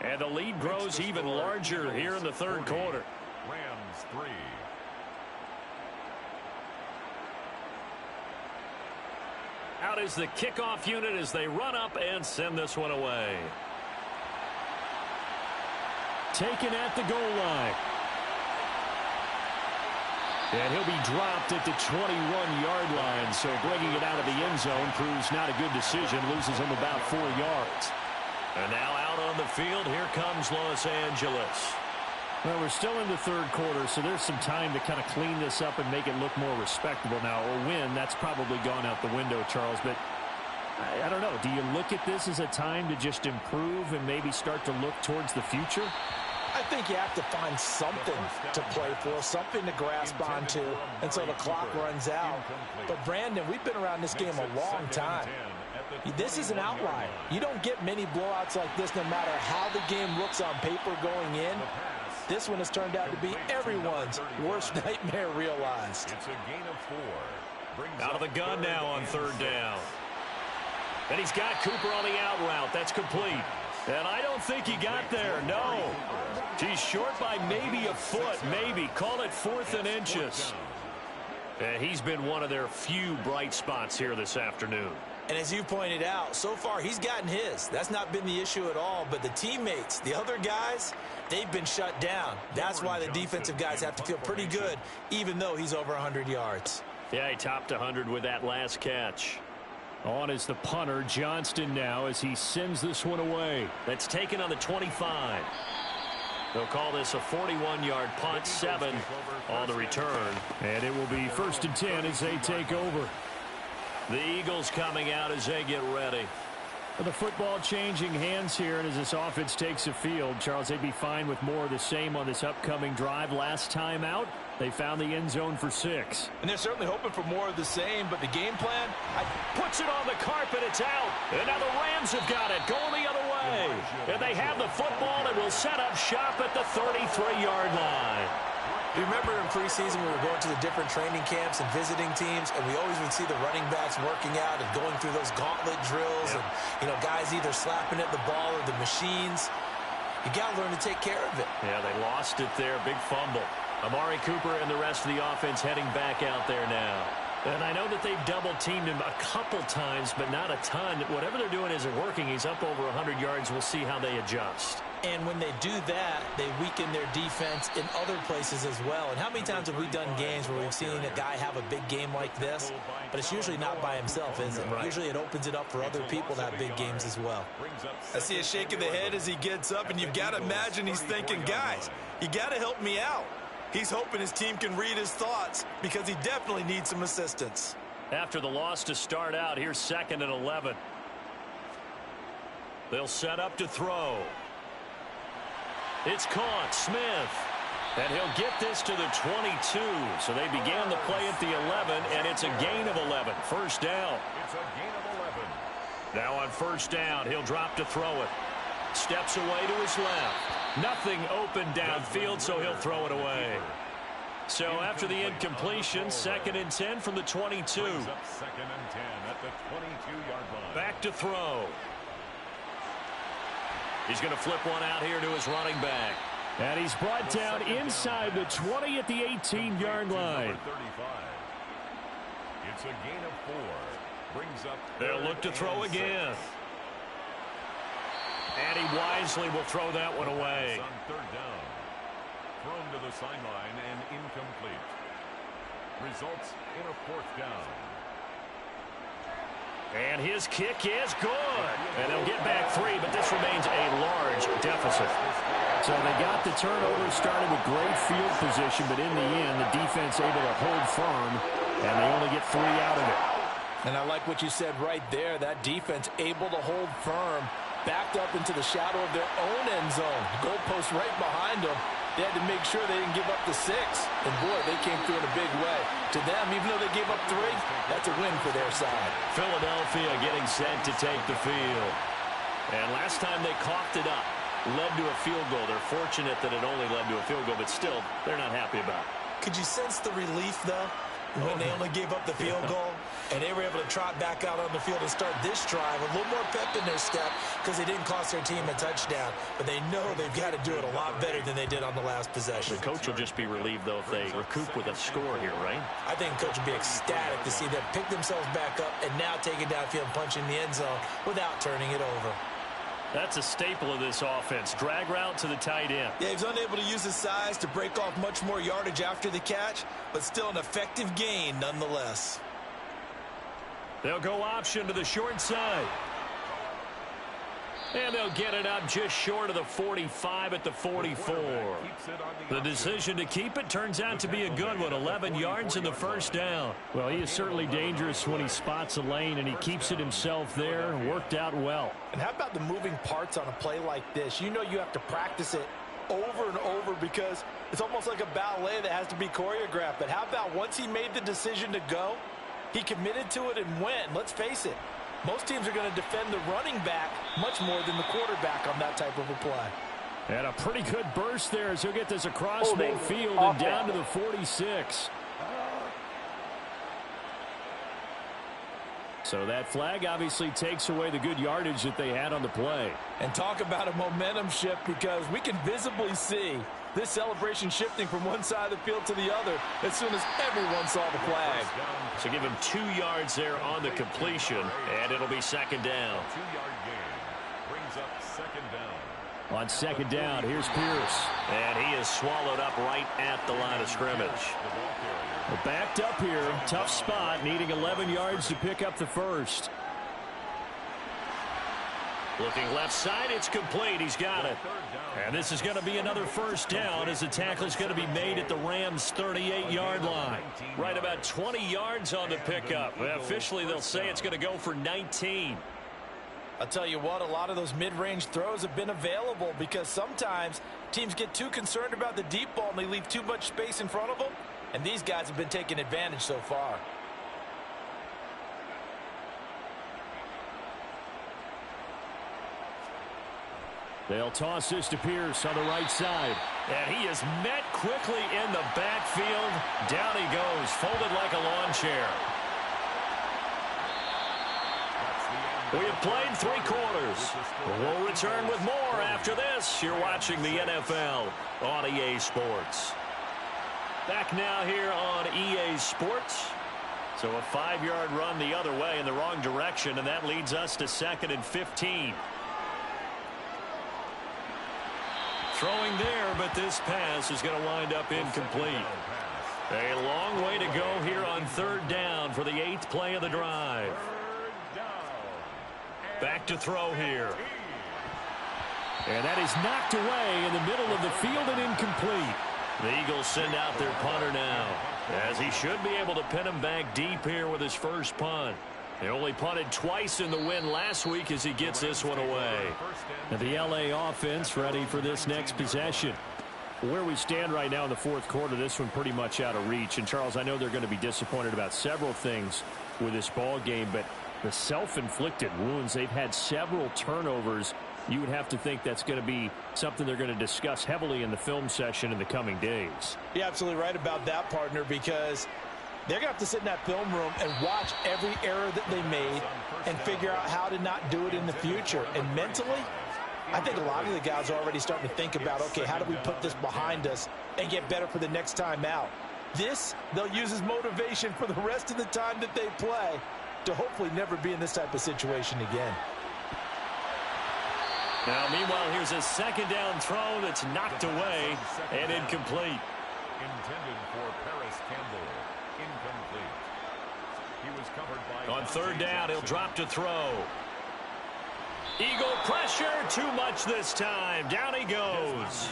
S2: And the lead grows even larger here in the third quarter.
S4: Rams 3.
S2: Out is the kickoff unit as they run up and send this one away.
S5: Taken at the goal line. And he'll be dropped at the 21-yard line. So bringing it out of the end zone proves not a good decision. Loses him about 4 yards.
S2: And now out on the field, here comes Los Angeles.
S5: Well, we're still in the third quarter, so there's some time to kind of clean this up and make it look more respectable now. A win, that's probably gone out the window, Charles. But I don't know. Do you look at this as a time to just improve and maybe start to look towards the future?
S3: I think you have to find something to play for, something to grasp onto until the clock runs out. But, Brandon, we've been around this game a long time. This is an outlier. You don't get many blowouts like this no matter how the game looks on paper going in. This one has turned out to be everyone's worst nightmare realized.
S4: It's a gain of 4.
S2: Out of the gun now on third down. And he's got Cooper on the out route. That's complete. And I don't think he got there. No. He's short by maybe a foot. Maybe. Call it 4th and inches. And he's been one of their few bright spots here this afternoon.
S3: And as you pointed out, so far he's gotten his. That's not been the issue at all. But the teammates, the other guys, they've been shut down. That's why the defensive guys have to feel pretty good, even though he's over 100 yards.
S2: Yeah, he topped 100 with that last catch.
S5: On is the punter, Johnston, now as he sends this one away.
S2: That's taken on the 25. They'll call this a 41-yard punt, 7 on the return.
S5: And it will be 1st and 10 as they take over.
S2: The Eagles coming out as they get ready.
S5: The football changing hands here, and as this offense takes the field, Charles, they'd be fine with more of the same on this upcoming drive. Last time out, they found the end zone for 6.
S3: And they're certainly hoping for more of the same, but the game plan
S2: puts it on the carpet. It's out. And now the Rams have got it, going the other way. And they have the football and will set up shop at the 33-yard line.
S3: You remember in preseason we were going to the different training camps and visiting teams, and we always would see the running backs working out and going through those gauntlet drills, and guys either slapping at the ball or the machines. You got to learn to take care of it.
S2: Yeah, they lost it there. Big fumble. Amari Cooper and the rest of the offense heading back out there now. And I know that they've double-teamed him a couple times, but not a ton. Whatever they're doing isn't working. He's up over 100 yards. We'll see how they adjust.
S3: And when they do that, they weaken their defense in other places as well. And how many times have we done games where we've seen a guy have a big game like this, but it's usually not by himself, is it? Right. Usually it opens it up for other people to have big games as well.
S7: I see a shake of the head as he gets up, and you've got to imagine he's thinking, guys, you got to help me out. He's hoping his team can read his thoughts because he definitely needs some assistance.
S2: After the loss to start out, here's 2nd and 11. They'll set up to throw. It's caught. Smith. And he'll get this to the 22. So they began the play at the 11, and it's a gain of 11. First down.
S4: It's a gain of 11.
S2: Now on first down, he'll drop to throw it. Steps away to his left. Nothing open downfield, so he'll throw it away. So after the incompletion, 2nd and 10 from the 22.
S4: 2nd and 10 at the 22-yard line.
S2: Back to throw. He's going to flip one out here to his running back.
S5: And he's brought down inside the 20 at the 18-yard line.
S4: It's a gain of 4. Brings up.
S2: They'll look to throw again. And he wisely will throw that one away.
S4: On 3rd down. Thrown to the sideline and incomplete. Results in a 4th down.
S2: And his kick is good. And they'll get back 3, but this remains a large deficit.
S5: So they got the turnover started with great field position, but in the end, the defense able to hold firm, and they only get 3 out of it.
S3: And I like what you said right there. That defense able to hold firm, backed up into the shadow of their own end zone. Goalpost right behind them. They had to make sure they didn't give up the 6. And, boy, they came through in a big way. To them, even though they gave up 3, that's a win for their side.
S2: Philadelphia getting set to take the field. And last time they coughed it up, led to a field goal. They're fortunate that it only led to a field goal, but still, they're not happy about it.
S7: Could you sense the relief, though, when they only gave up the field goal? And they were able to trot back out on the field and start this drive a little more pep in their step because they didn't cost their team a touchdown. But they know they've got to do it a lot better than they did on the last possession.
S2: The coach will just be relieved, though, if they recoup with a score here, right?
S7: I think the coach will be ecstatic to see them pick themselves back up and now take it downfield and punch in the end zone without turning it over.
S2: That's a staple of this offense. Drag route to the tight end.
S7: Yeah, he was unable to use his size to break off much more yardage after the catch, but still an effective gain nonetheless.
S2: They'll go option to the short side. And they'll get it up just short of the 45 at the 44. The decision to keep it turns out to be a good one. 11 yards in the first down.
S5: Well, he is certainly dangerous when he spots a lane, and he keeps it himself there. Worked out well.
S3: And how about the moving parts on a play like this? You know you have to practice it over and over because it's almost like a ballet that has to be choreographed. But how about once he made the decision to go, he committed to it and went. Let's face it. Most teams are going to defend the running back much more than the quarterback on that type of a play.
S5: And a pretty good burst there as he'll get this across midfield and down to the 46. So that flag obviously takes away the good yardage that they had on the play.
S3: And talk about a momentum shift because we can visibly see this celebration shifting from one side of the field to the other as soon as everyone saw the flag.
S2: So give him 2 yards there on the completion, and it'll be 2nd down.
S4: 2-yard gain brings up 2nd down.
S5: On 2nd down, here's Pierce.
S2: And he is swallowed up right at the line of scrimmage.
S5: Well, backed up here, tough spot, needing 11 yards to pick up the first.
S2: Looking left side, it's complete. He's got it. And this is going to be another first down as the tackle's going to be made at the Rams' 38-yard line. Right about 20 yards on the pickup. Officially, they'll say it's going to go for 19.
S3: I'll tell you what, a lot of those mid-range throws have been available because sometimes teams get too concerned about the deep ball and they leave too much space in front of them. And these guys have been taking advantage so far.
S5: They'll toss this to Pierce on the right side.
S2: And he is met quickly in the backfield. Down he goes, folded like a lawn chair. We have played 3 quarters. We'll return with more after this. You're watching the NFL on EA Sports. Back now here on EA Sports. So a 5-yard run the other way in the wrong direction, and that leads us to 2nd and 15. Throwing there, but this pass is going to wind up incomplete. A long way to go here on 3rd down for the 8th play of the drive. Back to throw here.
S5: And that is knocked away in the middle of the field and incomplete.
S2: The Eagles send out their punter now, as he should be able to pin him back deep here with his first punt. He only punted twice in the win last week as he gets this one away.
S5: And the LA offense ready for this next possession. Where we stand right now in the 4th quarter, this one pretty much out of reach. And, Charles, I know they're going to be disappointed about several things with this ball game, but the self-inflicted wounds, they've had several turnovers. You would have to think that's going to be something they're going to discuss heavily in the film session in the coming days.
S3: You're absolutely right about that, partner, because they're going to have to sit in that film room and watch every error that they made and figure out how to not do it in the future. And mentally, I think a lot of the guys are already starting to think about, okay, how do we put this behind us and get better for the next time out? This, they'll use as motivation for the rest of the time that they play to hopefully never be in this type of situation again.
S2: Now, meanwhile, here's a 2nd down throw that's knocked away and incomplete.
S4: Intended for Paris Campbell. Incomplete. He was covered by...
S2: On 3rd down, he'll drop to throw. Eagle pressure, too much this time. Down he goes.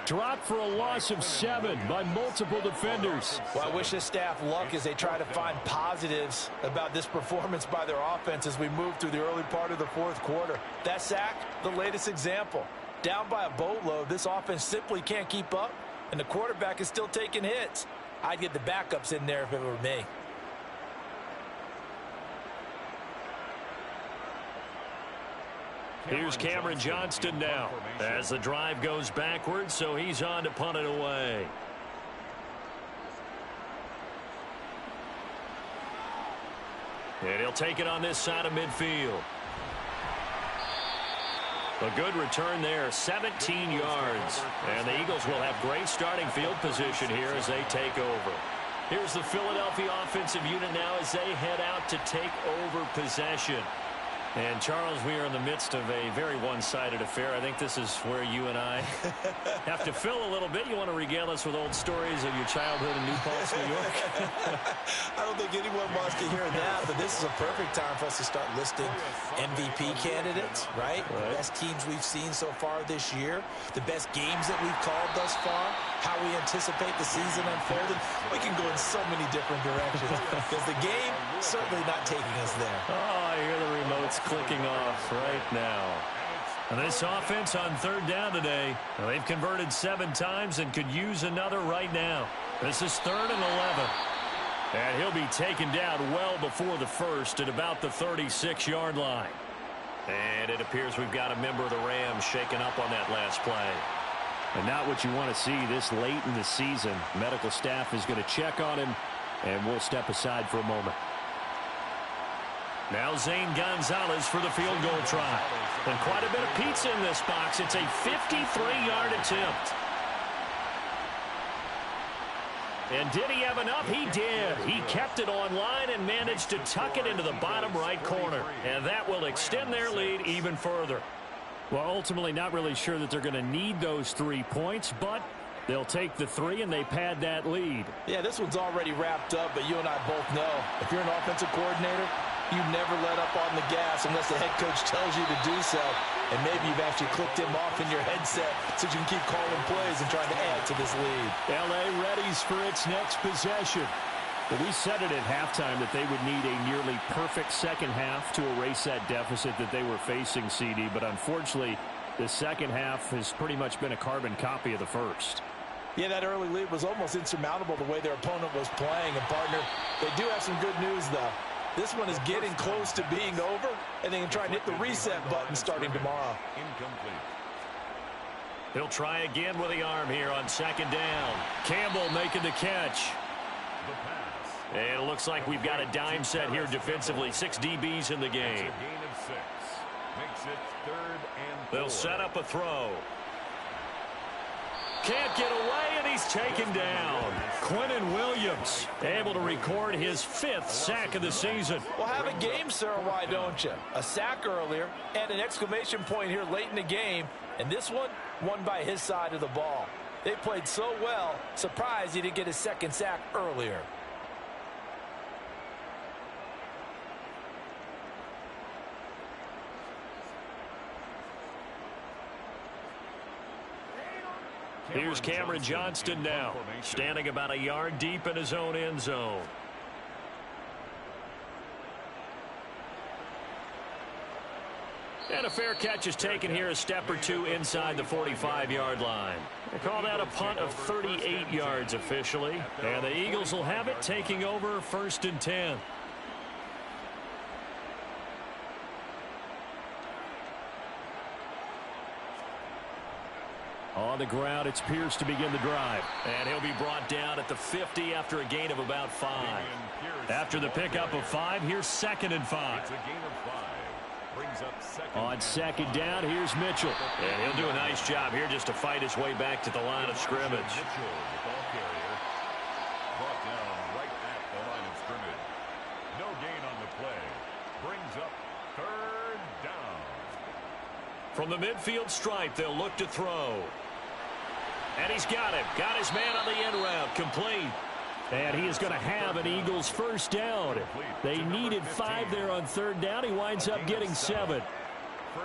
S5: Dropped for a loss of 7 by multiple defenders.
S3: Well, I wish this staff luck as they try to find positives about this performance by their offense as we move through the early part of the 4th quarter. That sack, the latest example. Down by a boatload, this offense simply can't keep up, and the quarterback is still taking hits. I'd get the backups in there if it were me.
S2: Here's Cameron Johnston now as the drive goes backwards, so he's on to punt it away. And he'll take it on this side of midfield. A good return there, 17 yards. And the Eagles will have great starting field position here as they take over. Here's the Philadelphia offensive unit now as they head out to take over possession. And, Charles, we are in the midst of a very one-sided affair. I think this is where you and I have to fill a little bit. You want to regale us with old stories of your childhood in New Paltz, New York?
S7: I don't think anyone wants to hear that, but this is a perfect time for us to start listing MVP candidates, right? The best teams we've seen so far this year, the best games that we've called thus far, how we anticipate the season unfolding. We can go in so many different directions because the game certainly not taking us there.
S2: Oh, I hear the remotes clicking off right now. And this offense on 3rd down today, well, they've converted 7 times and could use another right now. This is 3rd and 11. And he'll be taken down well before the first at about the 36-yard line. And it appears we've got a member of the Rams shaken up on that last play.
S5: And not what you want to see this late in the season. Medical staff is going to check on him, and we'll step aside for a moment.
S2: Now Zane Gonzalez for the field goal try. And quite a bit of pizza in this box. It's a 53-yard attempt. And did he have enough? He did. He kept it on line and managed to tuck it into the bottom right corner. And that will extend their lead even further.
S5: Well, ultimately not really sure that they're going to need those 3 points, but they'll take the 3 and they pad that lead.
S3: Yeah, this one's already wrapped up, but you and I both know if you're an offensive coordinator, you never let up on the gas unless the head coach tells you to do so. And maybe you've actually clicked him off in your headset so you can keep calling plays and trying to add to this lead.
S5: L.A. readies for its next possession. Well, we said it at halftime that they would need a nearly perfect second half to erase that deficit that they were facing, CD. But unfortunately, the second half has pretty much been a carbon copy of the first.
S3: Yeah, that early lead was almost insurmountable the way their opponent was playing. And, partner, they do have some good news, though. This one is getting close to being over, and they can try and hit the reset button starting tomorrow.
S4: Incomplete.
S2: He'll try again with the arm here on 2nd down. Campbell making the catch.
S4: The pass.
S2: And it looks like we've got a dime set here defensively. 6 DBs in the game.
S4: It's a gain of 6. Makes it 3rd and 4.
S2: They'll set up a throw. can't get away, and he's taken down. Quinnen Williams able to record his 5th sack of the season.
S3: Well, have a game, sir, why don't you? A sack earlier and an exclamation point here late in the game, and this one won by his side of the ball. They played so well, surprised he didn't get his 2nd sack earlier.
S2: Here's Cameron Johnston now, standing about a yard deep in his own end zone. And a fair catch is taken here, a step or two inside the 45-yard line. They call that a punt of 38 yards officially. And the Eagles will have it, taking over 1st and 10. On the ground, it's Pierce to begin the drive. And he'll be brought down at the 50 after a gain of about 5. After the pickup of 5, here's 2nd and 5.
S4: It's a gain of 5. Brings up second.
S2: On 2nd down, here's Mitchell. And he'll do a nice job here just to fight his way back to the line of scrimmage.
S4: Mitchell, the ball carrier, brought down right at the line of scrimmage. No gain on the play. Brings up 3rd down.
S2: From the midfield stripe, they'll look to throw. And he's got him. Got his man on the end route. Complete.
S5: And he is going to have an Eagles 1st down. They needed 5 there on 3rd down. He winds up getting 7.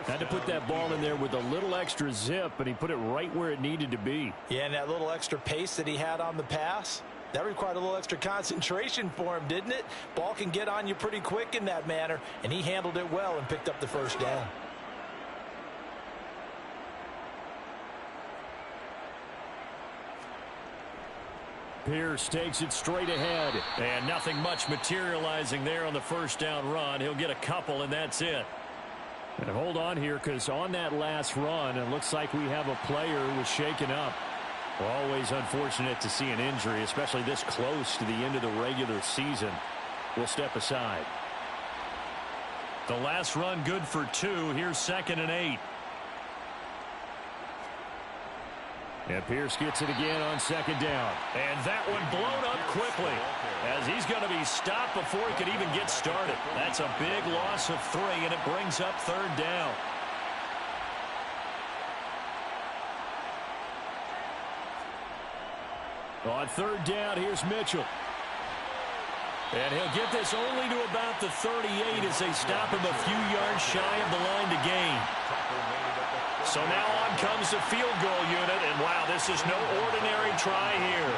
S5: Had to put that ball in there with a little extra zip, and he put it right where it needed to be.
S3: Yeah, and that little extra pace that he had on the pass, that required a little extra concentration for him, didn't it? Ball can get on you pretty quick in that manner, and he handled it well and picked up the 1st down.
S5: Pierce takes it straight ahead.
S2: And nothing much materializing there on the 1st down run. He'll get a couple, and that's it.
S5: And hold on here, because on that last run, it looks like we have a player who was shaken up. Always unfortunate to see an injury, especially this close to the end of the regular season. We'll step aside.
S2: The last run good for 2. Here's 2nd and 8.
S5: And Pierce gets it again on 2nd down.
S2: And that one blown up quickly as he's going to be stopped before he could even get started. That's a big loss of 3, and it brings up 3rd down.
S5: On 3rd down, here's Mitchell.
S2: And he'll get this only to about the 38 as they stop him a few yards shy of the line to gain. So now on comes the field goal unit, and wow, this is no ordinary try here.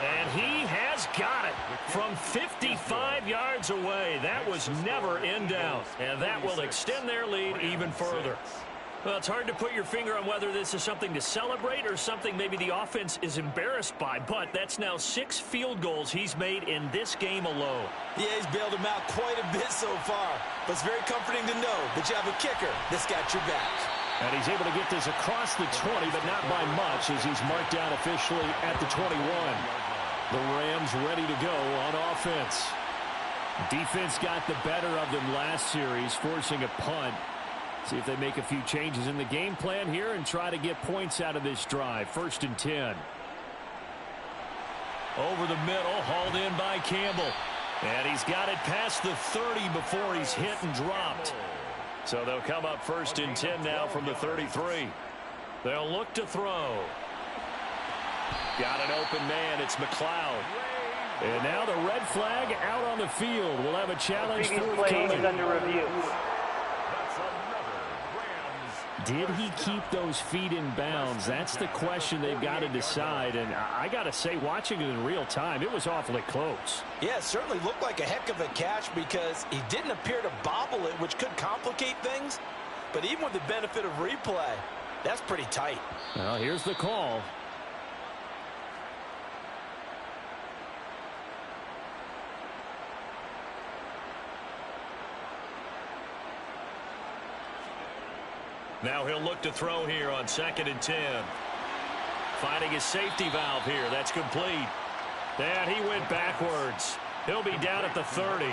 S2: And he has got it from 55 yards away. That was never in doubt, and that will extend their lead even further. Well, it's hard to put your finger on whether this is something to celebrate or something maybe the offense is embarrassed by, but that's now 6 field goals he's made in this game alone.
S3: Yeah, he's bailed him out quite a bit so far, but it's very comforting to know that you have a kicker that's got your back.
S5: And he's able to get this across the 20, but not by much, as he's marked down officially at the 21. The Rams ready to go on offense. Defense got the better of them last series, forcing a punt. See if they make a few changes in the game plan here and try to get points out of this drive. 1st and 10.
S2: Over the middle, hauled in by Campbell. And he's got it past the 30 before he's hit and dropped. So they'll come up 1st and 10 now from the 33. They'll look to throw. Got an open man. It's McLeod.
S5: And now the red flag out on the field. We'll have a challenge
S6: forthcoming. Is under review.
S5: Did he keep those feet in bounds? That's the question they've got to decide. And I got to say, watching it in real time, it was awfully close.
S3: Yeah, it certainly looked like a heck of a catch because he didn't appear to bobble it, which could complicate things. But even with the benefit of replay, that's pretty tight.
S5: Well, here's the call.
S2: Now he'll look to throw here on 2nd and 10. Finding his safety valve here. That's complete. And he went backwards. He'll be down at the 30.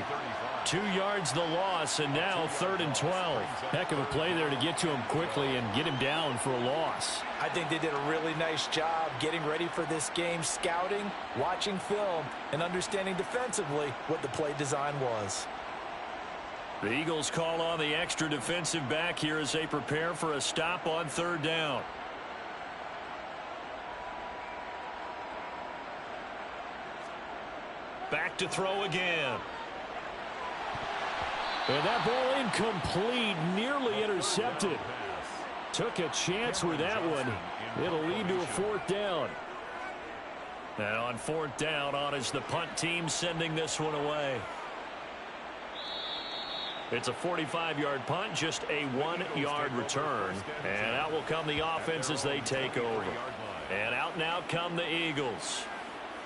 S2: 2 yards the loss, and now 3rd and 12.
S5: Heck of a play there to get to him quickly and get him down for a loss.
S3: I think they did a really nice job getting ready for this game, scouting, watching film, and understanding defensively what the play design was.
S2: The Eagles call on the extra defensive back here as they prepare for a stop on 3rd down. Back to throw again.
S5: And that ball incomplete, nearly intercepted. Took a chance with that one. It'll lead to a 4th down.
S2: And on 4th down, on is the punt team sending this one away. It's a 45-yard punt, just a 1-yard return. And out will come the offense as they take over. And out now come the Eagles.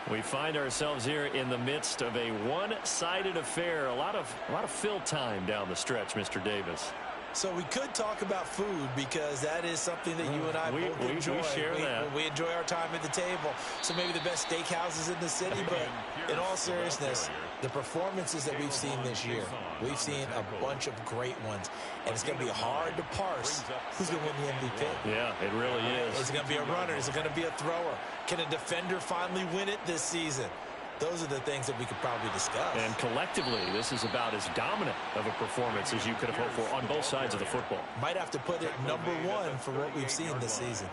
S2: We find ourselves here in the midst of a one-sided affair. A lot of fill time down the stretch, Mr. Davis.
S7: So we could talk about food because that is something that you and I both enjoy.
S2: We share that.
S7: We enjoy our time at the table. So maybe the best steakhouses in the city, but in all seriousness, the performances that we've seen this year, we've seen a bunch of great ones. And it's going to be hard to parse who's going to win the MVP.
S2: Yeah, it really is.
S7: Is it going to be a runner? Is it going to be a thrower? Can a defender finally win it this season? Those are the things that we could probably discuss.
S2: And collectively, this is about as dominant of a performance as you could have hoped for on both sides of the football.
S7: Might have to put it #1 for what we've seen this season.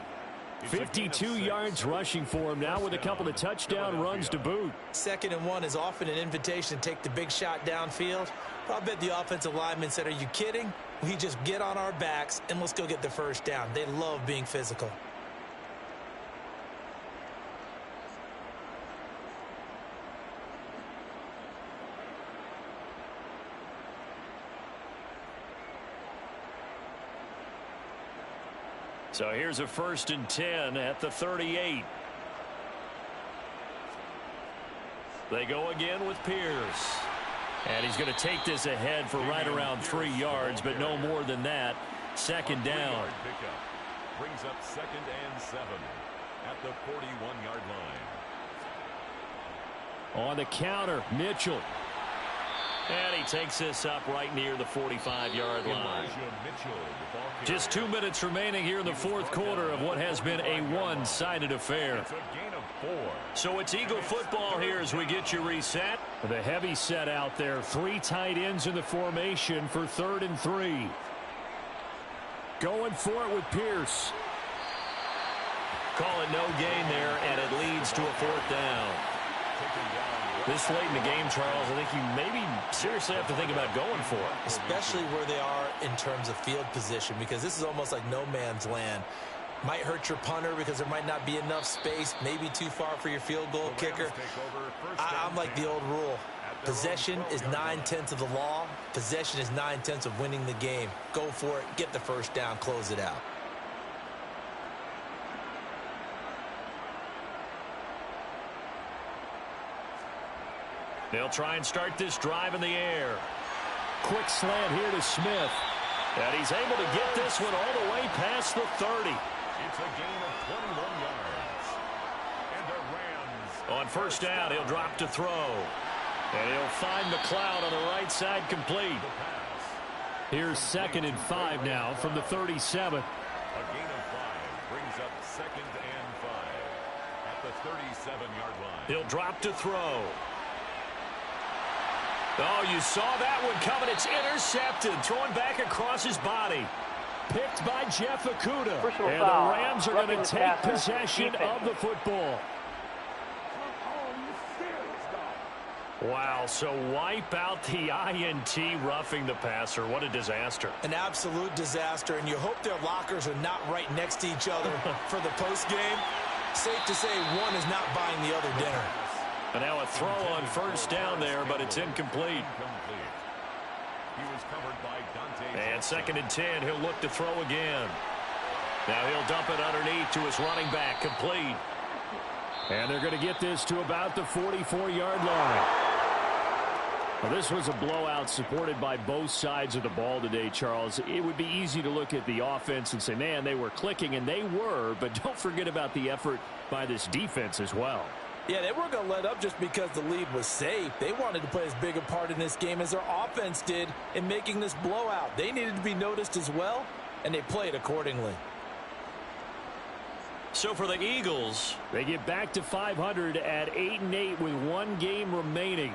S5: 52 yards rushing for him now with a couple of touchdown runs to boot.
S7: 2nd and 1 is often an invitation to take the big shot downfield. I bet the offensive lineman said, are you kidding? We just get on our backs and let's go get the 1st down. They love being physical.
S2: So here's a 1st and 10 at the 38. They go again with Pierce. And he's going to take this ahead for right around 3 yards, but no more than that. 2nd down.
S4: Brings up 2nd and 7 at the 41-yard line.
S5: On the counter, Mitchell.
S2: And he takes this up right near the 45-yard line. Just 2 minutes remaining here in the 4th quarter of what has been a one-sided affair. So it's Eagle football here as we get you reset.
S5: The heavy set out there. 3 tight ends in the formation for 3rd and 3. Going for it with Pierce.
S2: Call it no gain there, and it leads to a 4th down. This late in the game, Charles, I think you maybe seriously have to think about going for it.
S7: Especially where they are in terms of field position, because this is almost like no man's land. Might hurt your punter because there might not be enough space, maybe too far for your field goal kicker. I'm like the old rule. Possession is 9/10 of the law. Possession is 9/10 of winning the game. Go for it, get the 1st down, close it out.
S2: They'll try and start this drive in the air.
S5: Quick slant here to Smith.
S2: And he's able to get this one all the way past the 30.
S4: It's a gain of 21 yards. And the Rams.
S2: On 1st down, he'll drop to throw. And he'll find McLeod on the right side complete.
S5: Here's 2nd and 5 now from the 37.
S4: A gain of 5 brings up 2nd and 5 at the 37-yard line.
S2: He'll drop to throw. Oh, you saw that one coming. It's intercepted. Throwing back across his body.
S5: Picked by Jeff Okudah.
S6: Personal
S5: And
S6: foul.
S5: the Rams are going to
S6: Roughing the
S5: take
S6: passer.
S5: possession
S6: Defense.
S5: of the football.
S2: Wow, so wipe out the INT roughing the passer. What a disaster.
S7: An absolute disaster, and you hope their lockers are not right next to each other for the postgame. Safe to say one is not buying the other dinner.
S2: And now a throw on 1st down there, but it's incomplete.
S4: He was covered by Dante.
S2: And 2nd and 10, he'll look to throw again. Now he'll dump it underneath to his running back, complete.
S5: And they're going to get this to about the 44-yard line. Well, this was a blowout supported by both sides of the ball today, Charles. It would be easy to look at the offense and say, man, they were clicking, and they were, but don't forget about the effort by this defense as well.
S3: Yeah, they weren't going to let up just because the lead was safe. They wanted to play as big a part in this game as their offense did in making this blowout. They needed to be noticed as well, and they played accordingly.
S2: So for the Eagles,
S5: they get back to 500 at 8-8 with one game remaining.